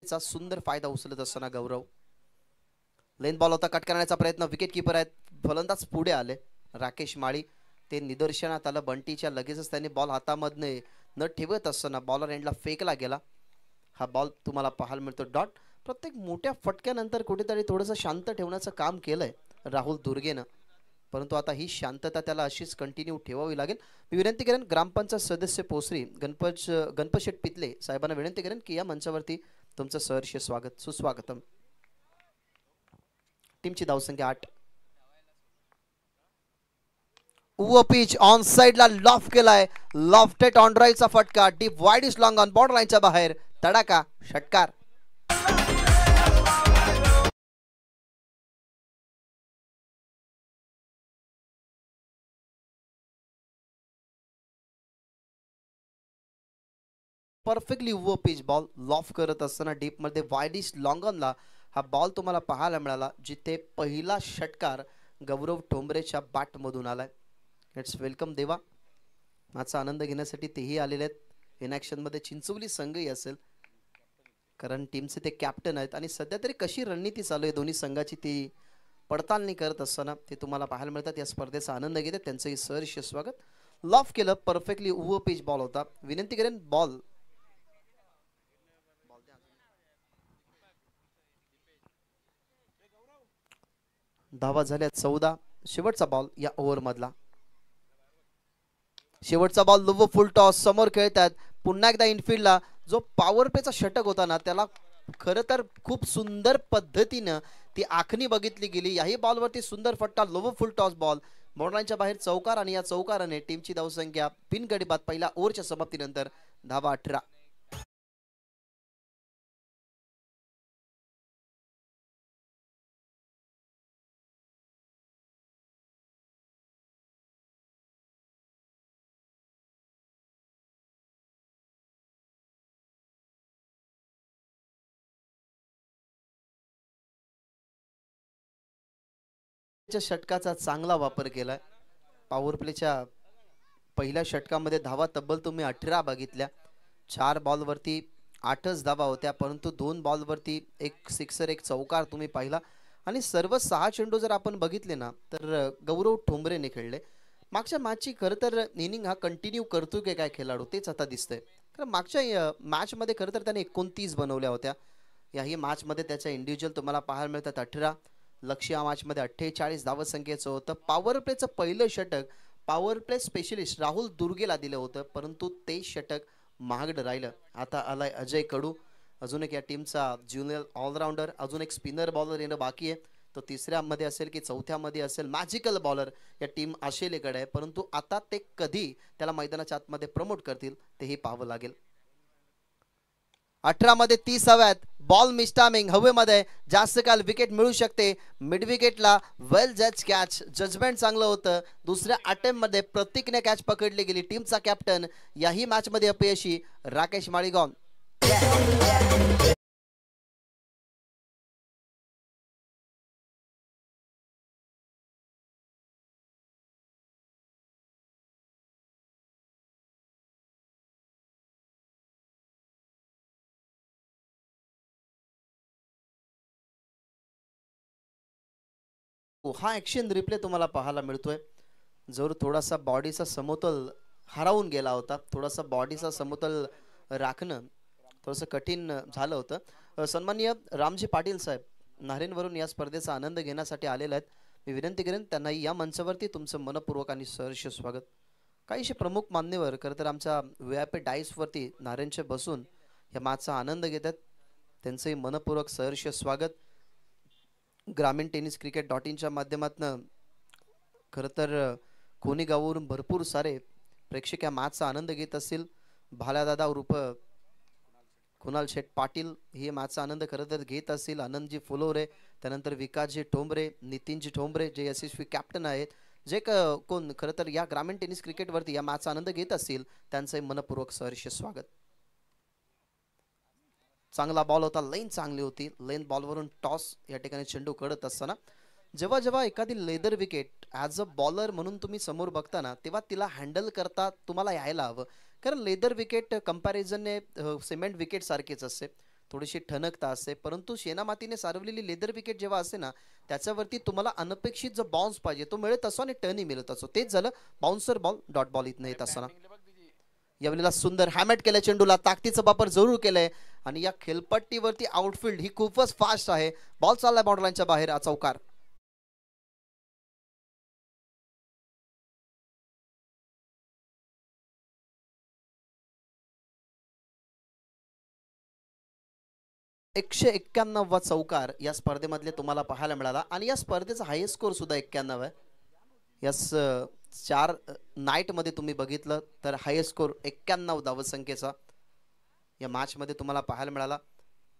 चा सुंदर फायदा उचलत असताना गौरव. लेन बॉल होता, कट करण्याचा प्रयत्न, विकेट किपर आहेत, फलंदाज पुढे आले राकेश माळी. ते निदर्शनात आलं. बंटीच्या लगेचच त्यांनी बॉल हातामधने न ठेवत असताना बॉलर एंडला फेकला गेला. हा बॉल तुम्हाला पाहायला मिळतो डॉट. प्रत्येक मोठ्या फटक्यानंतर कुठेतरी थोडंसं शांत ठेवण्याचं काम केलंय राहुल दुर्गेनं, परंतु आता ही शांतता त्याला अशीच कंटिन्यू ठेवावी लागेल. मी विनंती करेन ग्रामपंचायत सदस्य पोसरी गणपतशेठ पितले साहेबांना विनंती करेन की या मंचावरती तुमचं सहर्ष स्वागत, सुस्वागतम. टीमची धावसंख्या 8. पिच ऑन साइडला लॉफ्ट केलाय, लॉफ्टेड ऑन ड्राईव्हचा फटका, deep wide is long on border लाईनच्या बाहेर, तडाका षटकार. परफेक्टली उभं पिच बॉल लॉफ करत असताना डीप मध्ये वाईडिश लॉंगॉनला हा बॉल तुम्हाला पाहायला मिळाला, जिथे पहिला षटकार गौरव ठोंबरेच्या बॅट मधून आलाय. इट्स वेलकम देवा. माझा आनंद घेण्यासाठी तेही आलेले आहेत. इन ॲक्शन मध्ये चिंचवली संघही असेल, कारण टीमचे ते कॅप्टन आहेत आणि सध्या तरी कशी रणनीती चालू आहे दोन्ही संघाची ती पडताळणी करत असताना ते तुम्हाला पाहायला मिळतात. या स्पर्धेचा आनंद घेते, त्यांचंही सहर्ष स्वागत. लॉफ केलं, परफेक्टली उभं पिच बॉल होता. विनंती करेन बॉल धावा झाल्या 14. शेवटचा बॉल या ओव्हर मधला, शेवटचा बॉल लोव फुल टॉस समोर खेळतात. पुन्हा एकदा इनफिल्डला जो पॉवर प्लेचा षटक होता ना, त्याला खरं तर खूप सुंदर पद्धतीनं ती आखणी बघितली गेली. याही बॉलवरती सुंदर फटका, लोव फुल टॉस बॉल बॉर्डरलाईनच्या बाहेर चौकार, आणि या चौकाराने टीमची धावसंख्या बिनगडी बाद पहिल्या ओव्हरच्या समाप्तीनंतर धावा 18. षटकाचा चांगला वापर केलाय. पॉवर प्लेच्या पहिल्या षटकामध्ये धावा तब्बल तुम्ही 18 बघितल्या. 4 बॉलवरती 8च धावा होत्या, परंतु 2 बॉलवरती एक सिक्सर एक चौकार तुम्ही पाहिला, आणि सर्व 6 चेंडू जर आपण बघितले ना तर गौरव ठोंबरेने खेळले. मागच्या मॅचची खरं तर इनिंग हा कंटिन्यू करतो की काय खेळाडू तेच आता दिसतंय, कारण मागच्या मॅचमध्ये खरं तर त्याने 29 बनवल्या होत्या. याही मॅचमध्ये त्याच्या इंडिव्हिज्युअल तुम्हाला पाहायला मिळतात 18. लक्ष्य या मॅचमध्ये 48 धावसंख्येचं होतं. पॉवर प्लेचं पहिलं षटक power play specialist Rahul Durgela दिलं होतं, परंतु ते षटक महागडं राहिलं. आता आलाय अजय कडू, अजून एक या टीमचा ज्युनियर ऑलराऊंडर, अजून एक स्पिनर बॉलर येणं बाकी आहे. तो तिसऱ्यामध्ये असेल की चौथ्यामध्ये असेल, मॅजिकल बॉलर या टीम आशेलेकडे आहे, परंतु आता ते कधी त्याला मैदानाच्या आतमध्ये प्रमोट करतील तेही पाहावं लागेल. 18 मध्ये 30 हव्यात. बॉल मिस्टामिंग हवेमध्ये जास्त काल विकेट मिळू शकते. मिड विकेटला वेल जज कॅच, जजमेंट चांगलं होतं. दुसऱ्या अटेम्प्ट मध्ये प्रतीकने कॅच पकडली गेली. टीमचा कॅप्टन याही मॅच मध्ये अपयशी राकेश माळीगॉन. हा ऍक्शन रिप्ले तुम्हाला पाहायला मिळतोय. जर थोडासा बॉडीचा समतोल हरवून गेला होता, थोडासा बॉडीचा समतोल राखणं थोडंसं कठीण झालं होतं. सन्माननीय रामजी पाटील साहेब नारेनवरून या स्पर्धेचा आनंद घेण्यासाठी आलेले आहेत. मी विनंती करेन त्यांनाही या मंचावरती तुमचं मनपूर्वक आणि सहर्ष स्वागत. काहीशे प्रमुख मान्यवर खरं तर आमच्या VIP डाईसवरती नारेनचे बसून या मॅचचा आनंद घेतात, त्यांचंही मनपूर्वक सहर्ष स्वागत. ग्रामीण टेनिस क्रिकेट .inच्या माध्यमातून खरं तर कोणी गावावरून भरपूर सारे प्रेक्षक या मॅचचा आनंद घेत असतील. भाल्यादादा उर्फ कुणाल शेठ पाटील हे मॅचचा आनंद खरं तर घेत असतील. आनंदजी फुलोरे, त्यानंतर विकासजी ठोंबरे, नितीनजी ठोंबरे जे यशस्वी कॅप्टन आहेत, जे कोण खरं तर या ग्रामीण टेनिस क्रिकेटवरती या मॅचचा आनंद घेत असतील, त्यांचंही मनपूर्वक सहर्ष स्वागत. चांगला बॉल होता, लेन चांगली होती. लेन बॉलवरून टॉस या ठिकाणी चेंडू कडत असताना जेव्हा जेव्हा एखादी leather wicket as a bowler म्हणून तुम्ही समोर बघताना, तेव्हा तिला हँडल करता तुम्हाला यायला हवं, कारण लेदर विकेट कंपॅरिझनने सिमेंट विकेट सारखीच असते. थोडीशी ठणकता असते, परंतु शेणामातीने सारवलेली लेदर विकेट जेव्हा असते ना, त्याच्यावरती तुम्हाला अनपेक्षित जो बाउन्स पाहिजे तो मिळत असतो आणि टर्नही मिळत असतो. तेच झालं बाउन्सर बॉल डॉट बॉल इथनं येत असताना. यावेळेला सुंदर हॅमॅट केलं चेंडूला, ताकदीचा वापर जरूर केलाय आणि या खेळपट्टीवरती आउटफील्ड ही खूपच फास्ट आहे. बॉल चाललाय बाउंड्री लाईनच्या बाहेर, हा चौकार. एकशे 91 वा चौकार या स्पर्धेमधले तुम्हाला पाहायला मिळाला आणि या स्पर्धेचा हायेस्ट स्कोर सुद्धा 91 आहे. यास 4 नाईट मध्ये तुम्ही बघितलं तर हायेस्ट स्कोर 91 धावसंख्येचा या मॅच मध्ये तुम्हाला पाहायला मिळाला.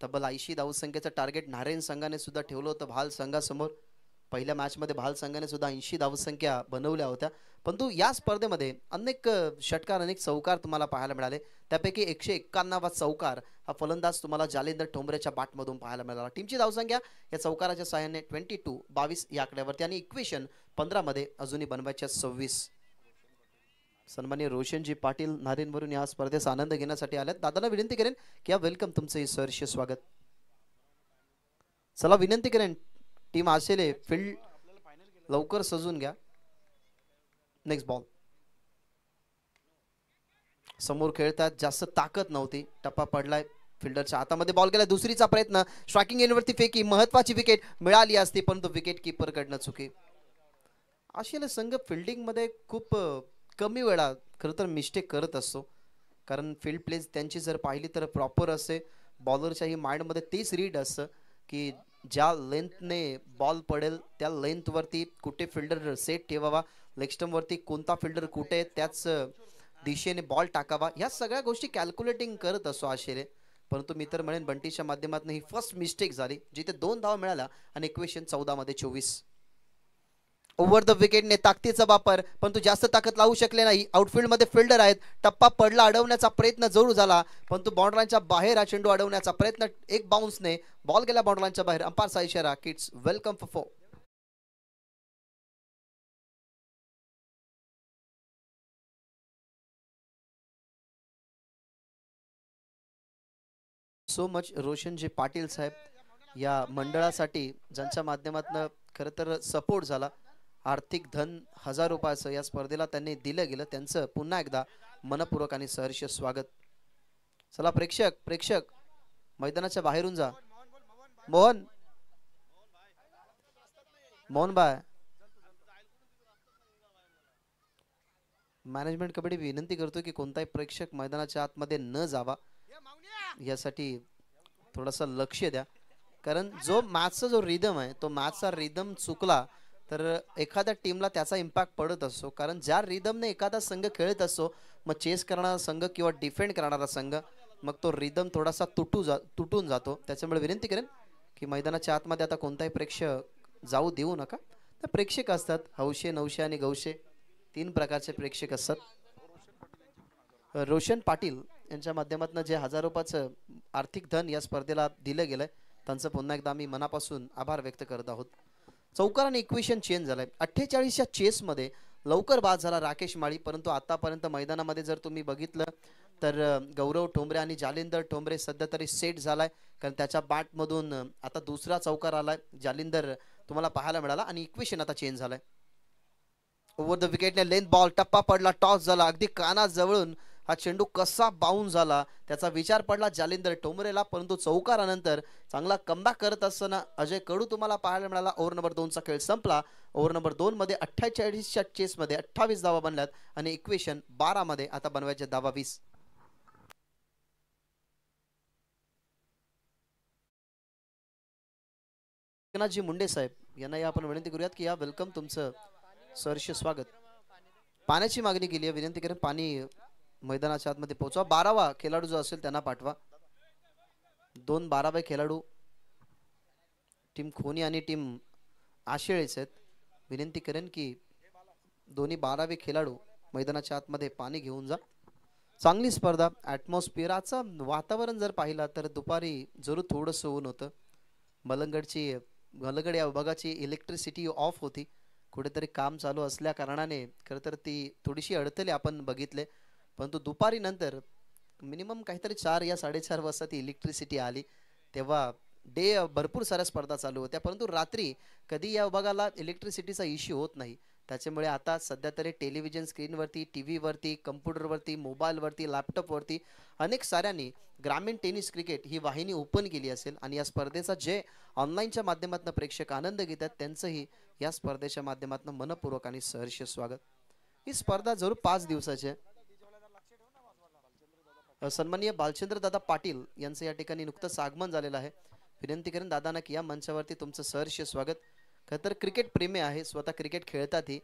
तब्बल 80 धावसंख्येचं टार्गेट नारायण संघाने सुद्धा ठेवलं होतं भाल संघासमोर. पहिल्या मॅच मध्ये भाल संघाने सुद्धा 80 धावसंख्या बनवल्या होत्या, परंतु या स्पर्धेमध्ये अनेक षटकार अनेक चौकार तुम्हाला पाहायला मिळाले. त्यापैकी 191 वा चौकार हा फलंदाज तुम्हाला जालिंदर ठोंबरेच्या बॅटमधून पाहायला मिळाला. टीमची धावसंख्या या चौकाराच्या सहाय्याने 22 या आकड्यावरती आणि इक्वेशन 15 मध्ये अजूनही बनवायच्या 26. सन्माननीय रोशनजी पाटील नारेनवरून या स्पर्धेचा आनंद घेण्यासाठी आल्यात. दादांना विनंती करेन की या वेलकम, तुमचं हे सहर्ष स्वागत. चला विनंती करेन टीम आशेले फील्ड लवकर सजून घ्या. नेक्स्ट बॉल समोर खेळतात, जास्त ताकद नव्हती, टप्पा पडलाय फिल्डरच्या हातामध्ये, बॉल गेला. दुसरीचा प्रयत्न स्ट्रायकिंग एंडवरती फेकी, महत्वाची विकेट मिळाली असती परंतु विकेट किपर कडनं चुकी. आशेले संघ फिल्डिंग मध्ये खूप कमी वेळा खरं तर मिस्टेक करत असतो, कारण फील्ड प्लेस त्यांची जर पाहिली तर प्रॉपर असते. बॉलरच्याही माइंडमध्ये तेच रीड असतं की ज्या लेंथने बॉल पडेल त्या लेंथवरती कुठे फिल्डर सेट ठेवावा, लेग स्टंपवरती कोणता फिल्डर कुठे त्याच दिशेने बॉल टाकावा, ह्या सगळ्या गोष्टी कॅल्क्युलेटिंग करत असतो आशेरे. परंतु मी तर म्हणेन बंटीच्या माध्यमातून ही फर्स्ट मिस्टेक झाली, जिथे 2 धावा मिळाल्या आणि इक्वेशन 14 मध्ये 24. ओव्हर द विकेटने ताकदीचा वापर, परंतु जास्त ताकद लावू शकले नाही. आउटफील्ड मध्ये फिल्डर आहेत, टप्पा पडला, अडवण्याचा प्रयत्न जरूर झाला परंतु बाउंड्रीच्या बाहेर हा चेंडू अडवण्याचा प्रयत्न, एक बाउन्सने बॉल गेला बाउंड्रीच्या बाहेर. अंपायरचा इशारा, kids welcome for 4. So much रोशनजी पाटील साहेब या मंडळासाठी ज्यांच्या माध्यमातून खरं तर सपोर्ट झाला, आर्थिक धन 1000 रुपयाचं या स्पर्धेला त्यांनी दिलं गेलं, त्यांचं पुन्हा एकदा मनपूर्वक आणि सहर्ष स्वागत. चला प्रेक्षक मैदानाच्या बाहेरून जा. मोहन बाय, मॅनेजमेंट कबड्डी विनंती करतो की कोणताही प्रेक्षक मैदानाच्या आतमध्ये न जावा, यासाठी थोडासा लक्ष द्या. कारण जो मॅचचा जो रिदम आहे तो मॅचचा रिदम चुकला तर एखाद्या टीमला त्याचा इम्पॅक्ट पडत असतो. कारण ज्या रिदमने एखादा संघ खेळत असतो, मग चेस करणारा संघ किंवा डिफेंड करणारा संघ, मग तो रिदम थोडासा तुटून जातो. त्याच्यामुळे विनंती करेन की मैदानाच्या आतमध्ये आता कोणताही प्रेक्षक जाऊ देऊ नका. तर प्रेक्षक असतात हौशे, नवशे आणि गौशे, 3 प्रकारचे प्रेक्षक असतात. रोशन पाटील यांच्या माध्यमातून जे 1000 रुपयाचं आर्थिक धन या स्पर्धेला दिलं गेलंय, त्यांचं पुन्हा एकदा आम्ही मनापासून आभार व्यक्त करत आहोत. चौकार आणि इक्वेशन चेंज झालंय. 48 चेस मध्ये लवकर बाद झाला राकेश माळी, परंतु आतापर्यंत मैदानामध्ये जर तुम्ही बघितलं तर गौरव ठोंबरे आणि जालिंदर ठोंबरे सध्या तरी सेट झालाय, कारण त्याच्या बॅट मधून आता दुसरा चौकार आलाय. जालिंदर तुम्हाला पाहायला मिळाला आणि इक्वेशन आता चेंज झालाय. ओव्हर द विकेटने लेंथ बॉल, टप्पा पडला, टॉस झाला, अगदी काना जवळून हा चेंडू कसा बाउन्स झाला त्याचा विचार पडला जालिंदर ठोंबरेला, परंतु चौकारानंतर चांगला कमबॅक करत असताना अजय कडू तुम्हाला पाहायला मिळाला. ओव्हर नंबर 2 चा खेळ संपला. ओव्हर नंबर 2 मध्ये 48 चेस मध्ये 28 धावा बनल्यात आणि इक्वेशन 12 मध्ये आता बनवायचे धावा 20. एकनाथजी मुंडे साहेब यांना या आपण विनंती करूयात की या वेलकम, तुमचं सहर्ष स्वागत. पाण्याची मागणी केली आहे, विनंती करेन पाणी मैदानाच्या आतमध्ये पोहोचवा. 12वा खेळाडू जो असेल त्यांना पाठवा. 2 12वे खेळाडू टीम खोनी आणि टीम आशेळेच आहेत. विनंती करेन की दोन्ही 12वे खेळाडू मैदानाच्या आतमध्ये पाणी घेऊन जा. चांगली स्पर्धा, ॲटमॉस्फिअरचा वातावरण जर पाहिला तर दुपारी जरूर थोडंसं ऊन होतं. मलंगड या विभागाची इलेक्ट्रिसिटी ऑफ होती, कुठेतरी काम चालू असल्या कारणाने खरं तर ती थोडीशी अडथळे आपण बघितले, परंतु दुपारी नंतर मिनिमम काहीतरी 4 या 4:30 वाजता ती इलेक्ट्रिसिटी आली तेव्हा भरपूर साऱ्या स्पर्धा चालू होत्या, परंतु रात्री कधी या विभागाला इलेक्ट्रिसिटीचा इश्यू होत नाही. त्याच्यामुळे आता सध्या तरी टेलिव्हिजन स्क्रीनवरती, टी व्हीवरती, कम्प्युटरवरती, मोबाईलवरती, लॅपटॉपवरती अनेक साऱ्यांनी ग्रामीण टेनिस क्रिकेट ही वाहिनी ओपन केली असेल आणि या स्पर्धेचा जे ऑनलाईनच्या माध्यमातून प्रेक्षक आनंद घेतात त्यांचंही या स्पर्धेच्या माध्यमातून मनपूर्वक आणि सहर्ष स्वागत. ही स्पर्धा जरूर 5 दिवसाची आहे. सन्माननीय बालचंद्र दादा पाटील यांचं या ठिकाणी नुकतंच आगमन झालेलं आहे. विनंती करेन दादांना की या मंचावरती तुमचं सहर्ष स्वागत. खरं तर क्रिकेट प्रेमी आहे, स्वतः क्रिकेट खेळतातही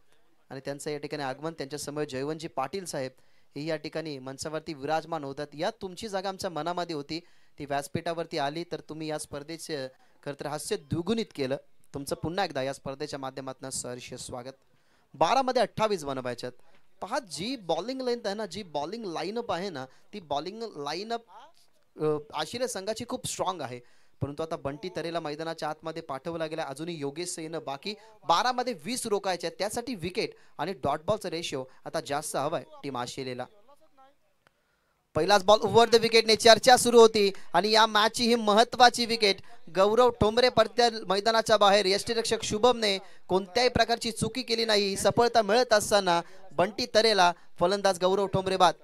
आणि त्यांचं या ठिकाणी आगमन त्यांच्यासमोर जयवंतजी पाटील साहेब हे या ठिकाणी मंचावरती विराजमान होतात. यात तुमची जागा आमच्या मनामध्ये होती, ती व्यासपीठावरती आली तर तुम्ही या स्पर्धेचे खरं तर हास्य द्विगुणित केलं. तुमचं पुन्हा एकदा या स्पर्धेच्या माध्यमातून सहर्ष स्वागत. 12 मध्ये 28 बनवायच्यात. पहा जी बॉलिंग लेंथ आहे ना, जी बॉलिंग लाईनअप आहे ना, ती बॉलिंग लाईनअप आशिले संघाची खूप स्ट्रॉंग आहे. परंतु आता बंटी तरेला मैदानाच्या आतमध्ये पाठवला गेला. अजूनही योगेश सैन बाकी 12 मध्ये 20 रोखायचे आहेत. त्यासाठी विकेट आणि डॉट बॉलचा रेशिओ आता जास्त हवाय टीम आशिलेला. पहिलाच बॉल ओव्हर द विकेटने चर्चा सुरू होती आणि या मॅचची ही महत्वाची विकेट. गौरव ठोंबरे परत मैदानाच्या बाहेर. यष्टीरक्षक शुभमने कोणत्याही प्रकारची चुकी केली नाही. सफलता मिळत असताना बंटी तरेला फलंदाज गौरव ठोंबरे बाद.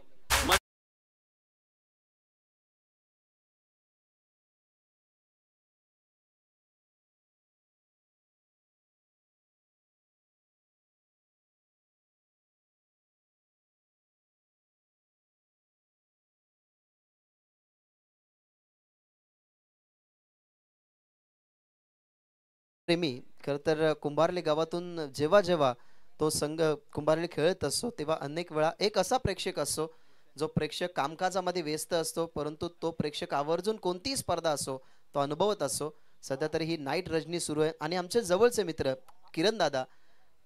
प्रेमी खरं तर कुंभारली गावातून जेव्हा जेव्हा तो संघ कुंभारली खेळत असतो तेव्हा अनेक वेळा एक असा प्रेक्षक असतो जो प्रेक्षक कामकाजामध्ये व्यस्त असतो, परंतु तो प्रेक्षक आवर्जून कोणतीही स्पर्धा असो तो अनुभवत असतो. सध्या तरी ही नाईट रजनी सुरू आहे आणि आमचे जवळचे मित्र किरण दादा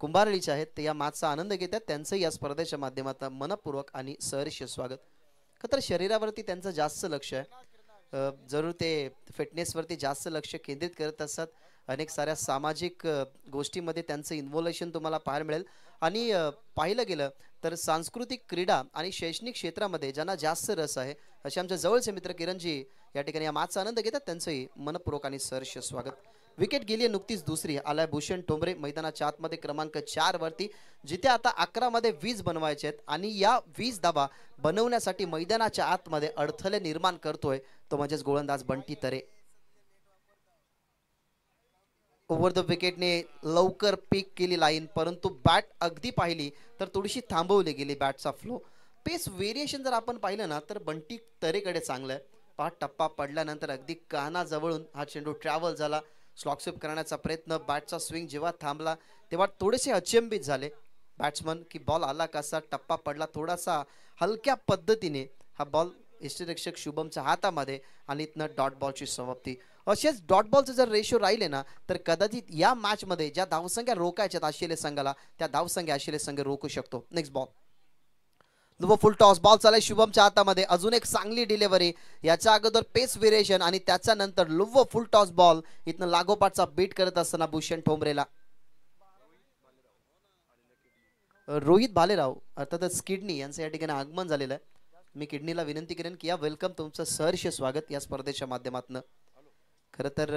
कुंभारलीचे आहेत, ते या मॅचचा आनंद घेतात. त्यांचं या स्पर्धेच्या माध्यमातून मनपूर्वक आणि सहर्ष स्वागत. खरं तर शरीरावरती त्यांचं जास्त लक्ष आहे. जरूर ते फिटनेसवरती जास्त लक्ष केंद्रित करत असतात. अनेक साऱ्या सामाजिक गोष्टींमध्ये त्यांचं इन्व्हॉल्वेशन तुम्हाला पाहायला मिळेल. आणि पाहिलं गेलं तर सांस्कृतिक, क्रीडा आणि शैक्षणिक क्षेत्रामध्ये ज्यांना जास्त रस आहे असे आमच्या जवळचे मित्र किरणजी या ठिकाणी या मॅचचा आनंद घेतात. त्यांचंही मनपूर्वक आणि सहर्ष स्वागत. विकेट गेली नुकतीच दुसरी. आलाय भूषण ठोंबरे मैदानाच्या आतमध्ये क्रमांक 4 वरती, जिथे आता 11 मध्ये 20 बनवायचे आहेत आणि या 20 धावा बनवण्यासाठी मैदानाच्या आतमध्ये अडथळे निर्माण करतोय तो म्हणजेच गोलंदाज बंटी तरे. ओव्हर द विकेटने लवकर पिक केली लाईन, परंतु बॅट अगदी पाहिली तर थोडीशी थांबवली गेली बॅटचा फ्लो. पेस व्हेरिएशन जर आपण पाहिलं ना तर बंटी तरेकडे चांगलं आहे. 5 टप्पा पडल्यानंतर अगदी कानाजवळून हा चेंडू ट्रॅव्हल झाला. स्लॉकस्विप करण्याचा प्रयत्न, बॅटचा स्विंग जेव्हा थांबला तेव्हा थोडेसे अचंबित झाले बॅट्समन की बॉल आला कसा, टप्पा पडला थोडासा हलक्या पद्धतीने हा बॉल यष्टीरक्षक शुभमच्या हातामध्ये आणि इथनं डॉट बॉलची समाप्ती. असेच डॉट बॉलचे जर रेशो राहिले ना तर कदाचित या मॅच मध्ये ज्या धावसंख्या रोखायच्यात आशिले संघाला त्या धावसंख्या आशिले संघ रोखू शकतो. नेक्स्ट बॉल लो फुल टॉस. बॉल चालाय शुभमच्या हातामध्ये. अजून एक चांगली डिलिव्हरी. याच्या अगोदर पेस व्हेरिएशन आणि त्याच्यानंतर लो फुल टॉस बॉल इथनं लागोपाठचा बीट करत असताना भूषण ठोंबरेला रोहित भालेराव अर्थातच किडनी यांचं या ठिकाणी आगमन झालेलं आहे. मी किडनीला विनंती करेन की या वेलकम, तुमचं सहर्ष स्वागत या स्पर्धेच्या माध्यमातून. खरं तर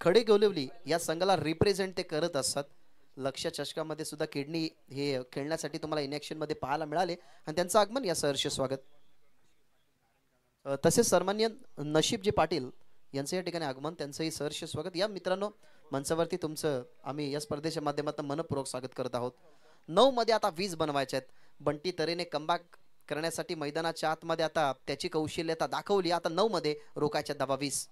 खडे गोलिवली या संघाला रिप्रेझेंट ते करत असतात. लक्ष चषकामध्ये सुद्धा किडनी हे खेळण्यासाठी तुम्हाला इनॅक्शन मध्ये पाहायला मिळाले आणि त्यांचं आगमन या सहर्ष स्वागत. तसेच सन्माननीय नशीबजी पाटील यांचं या ठिकाणी आगमन, त्यांचंही सहर्ष स्वागत. या मित्रांनो मंचावरती तुमचं आम्ही या स्पर्धेच्या माध्यमातून मनपूर्वक स्वागत करत आहोत. 9 मध्ये आता 20 बनवायचे आहेत. बंटी तरेने कमबॅक करण्यासाठी मैदानाच्या आतमध्ये आता त्याची कौशल्यता दाखवली. आता 9 मध्ये रोखायच्या धावा 20.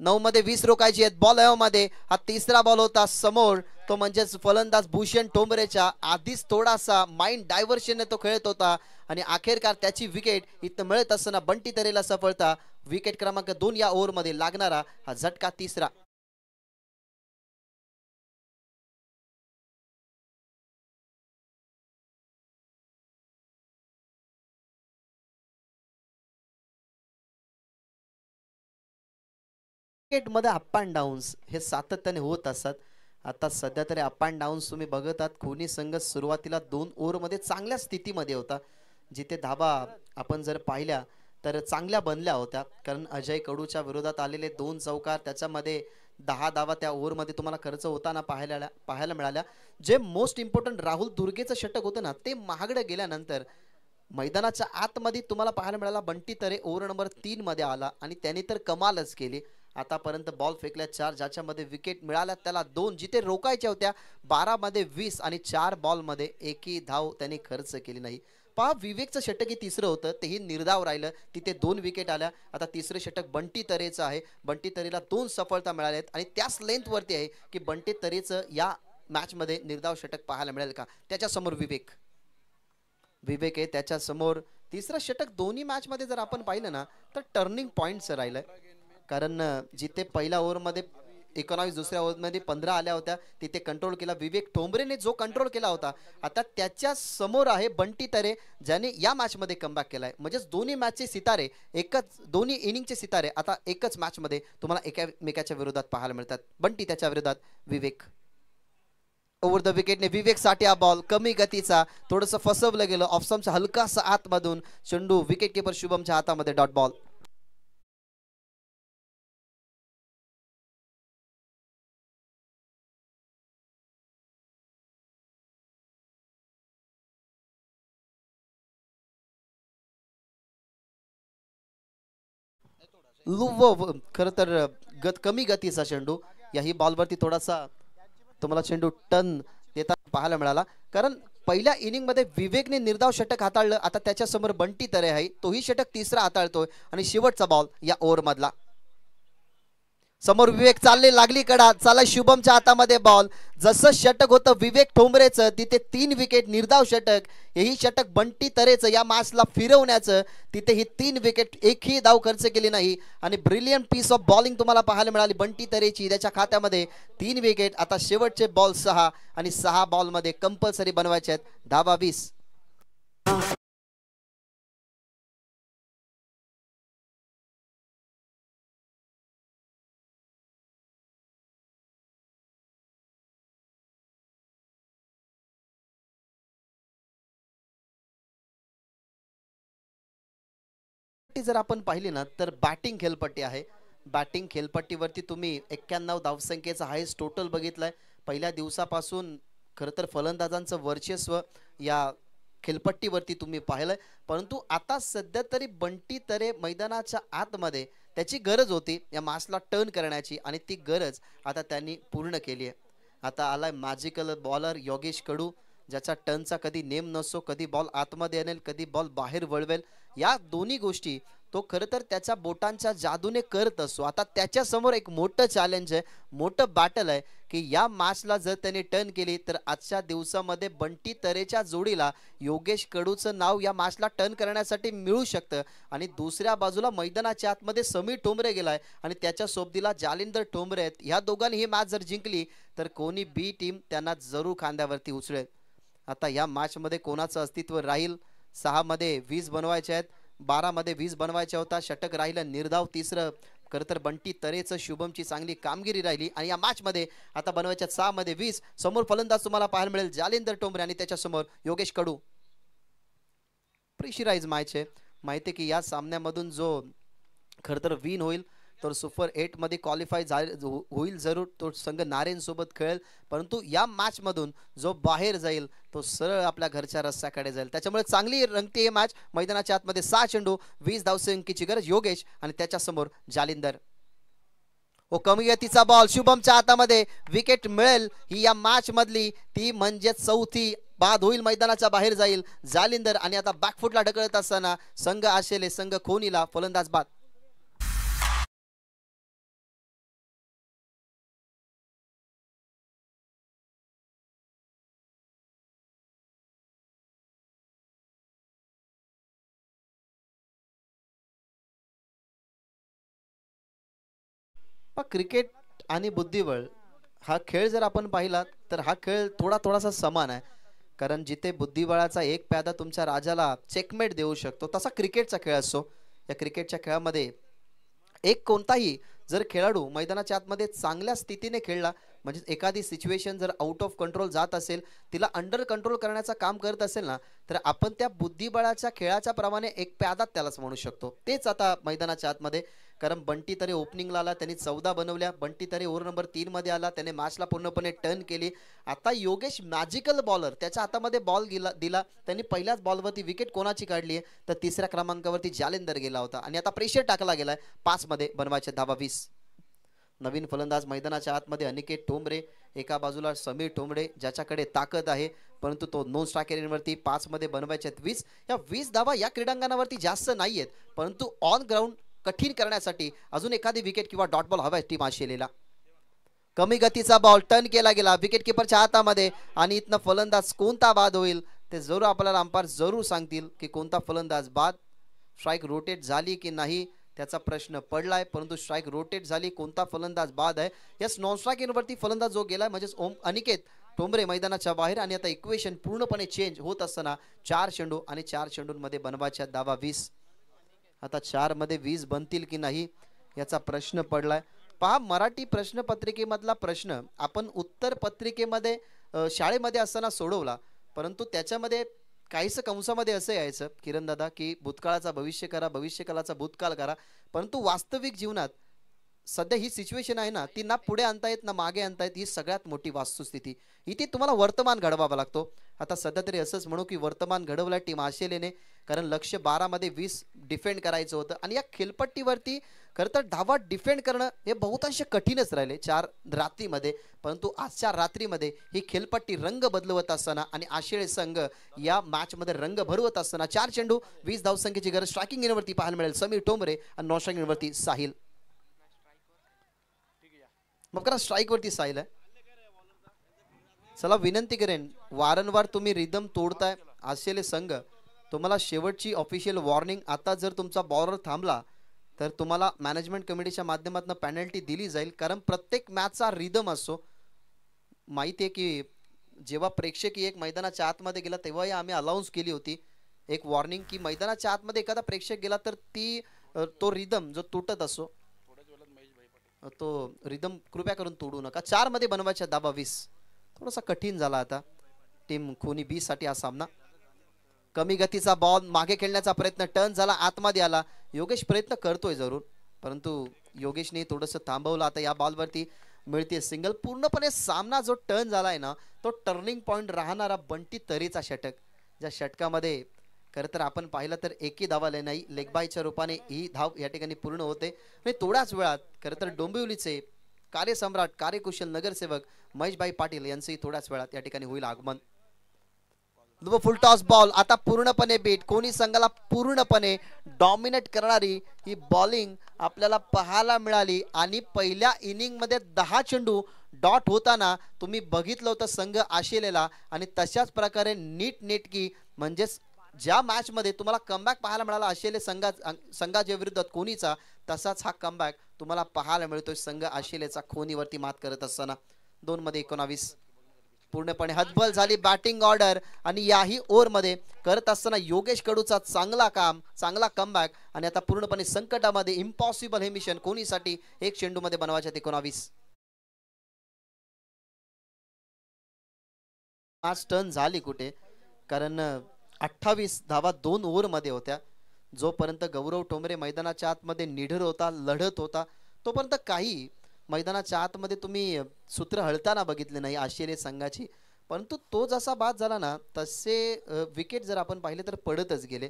9 मध्ये 20 रोखायची आहेत. बॉल मध्ये हा तिसरा बॉल होता समोर, तो म्हणजेच फलंदाज भूषण ठोंबरेच्या. आधीच थोडासा माइंड डायव्हर्शन तो खेळत होता आणि अखेरकार त्याची विकेट इथं मिळत असताना बंटी तरेला सफलता. विकेट क्रमांक 2 या ओव्हर मध्ये लागणारा हा झटका तिसरा. मध्ये अप अँड डाऊन्स हे सातत्याने होत असतात. आता सध्या तरी अप अँड डाऊन्स तुम्ही बघत आहात. कोणी संघ सुरुवातीला 2 ओव्हर मध्ये चांगल्या स्थितीमध्ये होता, जिथे धाबा आपण जर पाहिल्या तर चांगल्या बनल्या होत्या, कारण अजय कडूच्या विरोधात आलेले 2 चौकार, त्याच्यामध्ये 10 धावा त्या ओव्हरमध्ये तुम्हाला खर्च होताना पाहायला मिळाल्या. जे मोस्ट इम्पॉर्टंट राहुल दुर्गेचं षटक होतं ना, ते महागडं गेल्यानंतर मैदानाच्या आतमध्ये तुम्हाला पाहायला मिळाला बंटी तरे ओव्हर नंबर 3 मध्ये आला आणि त्याने तर कमालच केली. आतापर्यंत बॉल फेकल्या 4, ज्याच्यामध्ये विकेट मिळाल्या त्याला 2, जिथे रोकायच्या होत्या 12 मध्ये 20 आणि 4 बॉलमध्ये एकही धाव त्याने खर्च केली नाही. पहा, विवेकचं षटक हे तिसरं होतं, तेही निर्धाव राहिलं, तिथे 2 विकेट आल्या. आता तिसरं षटक बंटी तरेचं आहे. बंटी तरेला 2 सफलता मिळाल्या आहेत आणि त्याच लेंथवरती आहे की बंटी तरेचं या मॅचमध्ये निर्धाव षटक पाहायला मिळेल का. त्याच्यासमोर विवेक आहे, त्याच्या समोर तिसरं षटक. दोन्ही मॅच मध्ये जर आपण पाहिलं ना तर टर्निंग पॉइंटचं राहिलंय, कारण जिथे पहिल्या ओव्हरमध्ये 19, दुसऱ्या ओव्हरमध्ये 15 आल्या होत्या, तिथे कंट्रोल केला विवेक ठोंबरेने, जो कंट्रोल केला होता. आता त्याच्या समोर आहे बंटी तरे, ज्याने या मॅच मध्ये कमबॅक केलाय. म्हणजेच दोन्ही मॅचचे सितारे दोन्ही इनिंगचे सितारे आता एकच मॅच मध्ये तुम्हाला एकमेकाच्या विरोधात पाहायला मिळतात. बंटी त्याच्या विरोधात विवेक. ओव्हर द विकेटने विवेक साठी हा बॉल कमी गतीचा, थोडंसं फसवलं गेलं ऑफस्टंपच्या हलकासा आतमधून. चेंडू विकेट किपर शुभमच्या हातामध्ये, डॉट बॉल. खर तर गत कमी गतीचा चेंडू. याही बॉलवरती थोडासा तुम्हाला चेंडू टर्न देता पाहायला मिळाला, कारण पहिल्या इनिंग मध्ये विवेकने निर्धाव षटक हाताळलं. आता त्याच्या समोर बंटी तरे आहे, तोही षटक तिसरा हाताळतोय आणि शेवटचा बॉल या ओव्हर मधला. समोर विवेक चालले, लागली कडा, चाला शुभमच्या हातामध्ये बॉल. जसं षटक होतं विवेक ठोंबरेचं, तिथे 3 विकेट निर्धाव षटक. हेही षटक बंटी तरेचं या मॅचला फिरवण्याचं, तिथे ही 3 विकेट, एकही धाव खर्च केली नाही आणि ब्रिलियंट पीस ऑफ बॉलिंग तुम्हाला पाहायला मिळाली बंटी तरेची. त्याच्या खात्यामध्ये 3 विकेट. आता शेवटचे बॉल 6 आणि 6 बॉलमध्ये कंपल्सरी बनवायचे आहेत धावा 20. जर आपण पाहिली ना तर बॅटिंग खेळपट्टी आहे. बॅटिंग खेळपट्टीवरती तुम्ही 91 धावसंख्येचा हायस्ट टोटल बघितलाय. पहिल्या दिवसापासून खरं तर फलंदाजांचं वर्चस्व या खेळपट्टीवरती तुम्ही पाहिलंय, परंतु आता सध्या तरी बंटी तरे मैदानाच्या आतमध्ये, त्याची गरज होती या मासला टर्न करण्याची आणि ती गरज आता त्यांनी पूर्ण केली आहे. आता आलाय मॅजिकल बॉलर योगेश कडू, ज्याचा टर्नचा कधी नेम नसतो, कधी बॉल आतमध्ये आणेल, कधी बॉल बाहेर वळवेल. या दोन्ही गोष्टी तो खरं तर त्याच्या बोटांच्या जादूने करत असतो. आता त्याच्या समोर एक मोठं चॅलेंज आहे, मोठं बॅटल आहे की या मॅचला जर त्याने टर्न केली तर आजच्या दिवसामध्ये बंटी तरेच्या जोडीला योगेश कडूचं नाव या मॅचला टर्न करण्यासाठी मिळू शकतं. आणि दुसऱ्या बाजूला मैदानाच्या आतमध्ये समीर ठोंबरे गेलाय आणि त्याच्या सोबतीला जालिंदर ठोंबरे आहेत. ह्या दोघांनी ही मॅच जर जिंकली तर कोणी बी टीम त्यांना जरूर खांद्यावरती उचलेल. आता या मॅच मध्ये कोणाचं अस्तित्व राहील? 6 मध्ये 20 बनवायचे आहेत, 12 मध्ये 20 बनवायच्या होता. षटक राहिलं निर्धाव तिसरं. खरं तर बंटी तरेचं शुभमची चांगली कामगिरी राहिली आणि या मॅच मध्ये आता बनवायच्या 6 मध्ये 20. समोर फलंदाज तुम्हाला पाहायला मिळेल जालिंदर ठोंबरे आणि त्याच्या समोर योगेश कडू. प्रेशराइज मॅच आहे, माहिती आहे की या सामन्यामधून जो खरं तर विन होईल तर सुपर 8 मध्ये क्वालिफाय होईल जरूर, तो संघ नारेन सोबत खेळेल. परंतु या मॅच मधून जो बाहेर जाईल तो सरळ आपल्या घरच्या रस्त्याकडे जाईल. त्याच्यामुळे चांगली रंगते ही मॅच. मैदानाच्या आतमध्ये 6 चेंडू, 20 धावसंख्येची गरज. योगेश आणि त्याच्या समोर जालिंदर. ओ कमी गतीचा बॉल शुभमच्या हातामध्ये, विकेट मिळेल ही या मॅच मधली, ती म्हणजे चौथी. बाद होईल, मैदानाच्या बाहेर जाईल जालिंदर आणि आता बॅकफुटला ढकलत असताना संघ आशेले, संघ खोनीला, फलंदाज बाद. क्रिकेट आणि बुद्धिबळ हा खेळ जर आपण पाहिला तर हा खेळ थोडासा समान आहे, कारण जिथे बुद्धिबळाचा एक प्यादा तुमच्या राजाला चेकमेट देऊ शकतो तसा क्रिकेटचा खेळ असतो. या क्रिकेटच्या खेळामध्ये एक कोणताही जर खेळाडू मैदानाच्या आतमध्ये चांगल्या स्थितीने खेळला म्हणजे एखादी सिच्युएशन जर आउट ऑफ कंट्रोल जात असेल, तिला अंडर कंट्रोल करण्याचं काम करत असेल ना, तर आपण त्या बुद्धिबळाच्या खेळाच्या प्रमाणे एक प्यादात त्यालाच म्हणू शकतो. तेच आता मैदानाच्या आतमध्ये, कारण बंटी तरे ओपनिंगला आला, त्यांनी 14 बनवल्या. बंटी तरे ओव्हर नंबर 3 मध्ये आला, त्याने मॅचला पूर्णपणे टर्न केली. आता योगेश मॅजिकल बॉलर, त्याच्या हातामध्ये बॉल दिला, त्यांनी पहिल्याच बॉलवरती विकेट कोणाची काढली आहे, तर तिसऱ्या क्रमांकावरती जालेंदर गेला होता आणि आता प्रेशर टाकला गेलाय. 5 मध्ये बनवायचे धावा 20. नवीन फलंदाज मैदानाच्या आतमध्ये अनिकेत ठोंबरे, एका बाजूला समीर ठोंबरे, ज्याच्याकडे ताकद आहे, परंतु तो नॉन स्ट्राइक एरियावरती 5 मध्ये बनवायचे 20. या 20 धावा या क्रीडांगणावरती जास्त नाहीयेत, परंतु ऑन ग्राउंड कठीण करण्यासाठी अजून एखादी विकेट किंवा डॉट बॉल हवाय टीम आशिलेला. कमी गतीचा बॉल टर्न केला गेला विकेट किपरच्या हातामध्ये आणि इथनं फलंदाज कोणता बाद होईल ते जरूर आपल्याला अंपायर जरूर सांगतील की कोणता फलंदाज बाद. स्ट्राइक रोटेट झाली की नाही त्याचा प्रश्न पडलाय, परंतु स्ट्राइक रोटेट झाली, कोणता फलंदाज बाद आहे. यस, नॉन स्ट्राइक एरियावरती फलंदाज जो गेलाय म्हणजेच अनिकेत ठोंबरे मैदानाच्या बाहेर. आणि आता इक्वेशन पूर्णपणे चेंज होत असताना 4 चेंडू आणि 4 चेंडूंमध्ये बनवायच्या धावा 20. आता 4 मध्ये 20 बनतील की नाही याचा प्रश्न पडलाय. पहा, मराठी प्रश्नपत्रिकेमधला प्रश्न आपण उत्तर पत्रिकेमध्ये शाळेमध्ये असताना सोडवला, परंतु त्याच्यामध्ये काहीसं कंसामध्ये असं यायचं किरण दादा की भूतकाळाचा भविष्य करा, भविष्यकाळाचा भूतकाळ करा, परंतु वास्तविक जीवनात सध्या ही सिच्युएशन आहे ना, ती ना पुढे आणता येत ना मागे आणता येत. ही सगळ्यात मोठी वास्तुस्थिती, इथे तुम्हाला वर्तमान घडवावा लागतो. आता सध्या तरी असंच म्हणू की वर्तमान घडवलं टीम आशिलेने, कारण लक्ष्य 12 मध्ये 20 डिफेंड करायचं होतं आणि या खेळपट्टीवरती खरं तर धावा डिफेंड करणं हे बहुतांश कठीणच राहिले 4 रात्रीमध्ये. परंतु आजच्या रात्रीमध्ये ही खेळपट्टी रंग बदलवत असताना आणि आशिळे संघ या मॅचमध्ये रंग भरवत असताना 4 चेंडू 20 धावसंख्येची गरज स्ट्रायकिंग एरियावरती पाहायला मिळेल. समीर ठोंबरे आणि नॉन स्ट्रायकिंग एरियावरती साहिल. मग करा स्ट्राइक वरती साहिल आहे. चला विनंती करेन, वारंवार तुम्ही रिदम तोडताय आशिले संघ, तुम्हाला शेवटची ऑफिशियल वॉर्निंग. आता जर तुमचा बॉलर थांबला तर तुम्हाला मॅनेजमेंट कमिटीच्या माध्यमातून पेनल्टी दिली जाईल, कारण प्रत्येक मॅचचा रिदम असतो. माहिती आहे की जेव्हा प्रेक्षक एक मैदानाच्या आतमध्ये गेला तेव्हाही आम्ही अलाउन्स केली होती एक वॉर्निंग की मैदानाच्या आतमध्ये एखादा प्रेक्षक गेला तर तो रिदम जो तुटत असो तो रिदम कृपया करून तोडू नका. 4 मध्ये बनवायच्या धावा 20. थोडासा कठीण झाला आता टीम खोनी 20 साठी हा सामना. कमी गतीचा बॉल मागे खेळण्याचा प्रयत्न, टर्न झाला, आतमध्ये आला. योगेश प्रयत्न करतोय जरूर, परंतु योगेशने थोडंसं थांबवलं. आता या बॉलवरती मिळते सिंगल. पूर्णपणे सामना जो टर्न झालाय ना, तो टर्निंग पॉइंट राहणारा बंटी तरेचा षटक, ज्या षटकामध्ये खरं तर आपण पाहिलं तर एकही धावा नाही, लेग बायच्या रूपाने ही धाव या ठिकाणी पूर्ण होते. आणि थोड्याच वेळात खरं तर डोंबिवलीचे कार्यसम्राट, कार्यकुशल नगरसेवक महेशभाई पाटील यांचंही थोड्याच वेळात या ठिकाणी होईल आगमन. फुल टॉस बॉल आता पूर्णपणे बीट, कोणी संघाला पूर्णपणे डॉमिनेट करणारी ही बॉलिंग आपल्याला पाहायला मिळाली. आणि पहिल्या इनिंग मध्ये 10 चेंडू डॉट होताना तुम्ही बघितलं होतं संघ आशिलेला, आणि तशाच प्रकारे नीटनेटकी म्हणजेच ज्या मॅच मध्ये तुम्हाला कमबॅक पाहायला मिळाला आशिले संघाच्या विरुद्धात कोणीचा, तसाच हा कमबॅक तुम्हाला पाहायला मिळतोय संघ आशिलेचा खोनीवरती मात करत असताना. 2 मध्ये 19 पूर्णपणे हतबल झाली बॅटिंग ऑर्डर. आणि याही ओव्हर मध्ये करत असताना योगेश कडूचा चांगला काम, चांगला कमबॅक. आणि आता पूर्णपणे संकटामध्ये इम्पॉसिबल हे मिशन कोणीसाठी 1 चेंडू मध्ये बनवायचे 19. मॅच टर्न झाली कुठे, कारण 28 धावा 2 ओव्हर मध्ये होत्या. जोपर्यंत गौरव ठोंबरे मैदानाच्या आतमध्ये निढर होता, लढत होता, तोपर्यंत काही मैदानाच्या आतमध्ये तुम्ही सूत्र हळताना बघितले नाही आशिले संघाची. परंतु तो जसा बाद झाला ना, तसे विकेट जर आपण पाहिले तर पडतच गेले.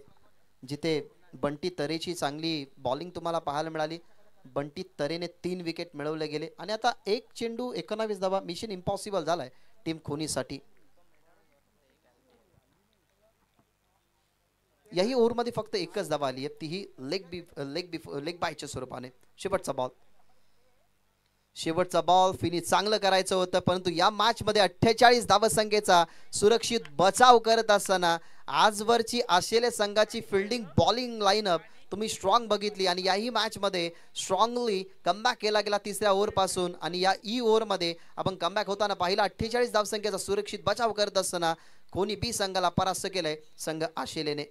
जिथे बंटी तरेची चांगली बॉलिंग तुम्हाला पाहायला मिळाली, बंटी तरेने 3 विकेट मिळवले गेले. आणि आता 1 चेंडू 19 धावा, मिशन इम्पॉसिबल झालाय टीम खोनीसाठी. याही ओव्हर मध्ये फक्त 1च धावा आली आहे, तीही लेग बायच्या स्वरूपाने. शेवटचा बॉल फिनी चांगलं करायचं होतं, परंतु या मॅच मध्ये 48 धावसंख्येचा सुरक्षित बचाव करत असताना आजवरची आशिले संघाची फिल्डिंग बॉलिंग लाईनअप तुम्ही स्ट्रॉंग बघितली. आणि याही मॅच मध्ये स्ट्रॉंगली कमबॅक केला गेला 3ऱ्या ओव्हर पासून. आणि या ओव्हर मध्ये आपण कमबॅक होताना पाहिला 48 धावसंख्येचा सुरक्षित बचाव करत असताना खोनी बी संघाला परास्त केलंय संघ आशिलेने.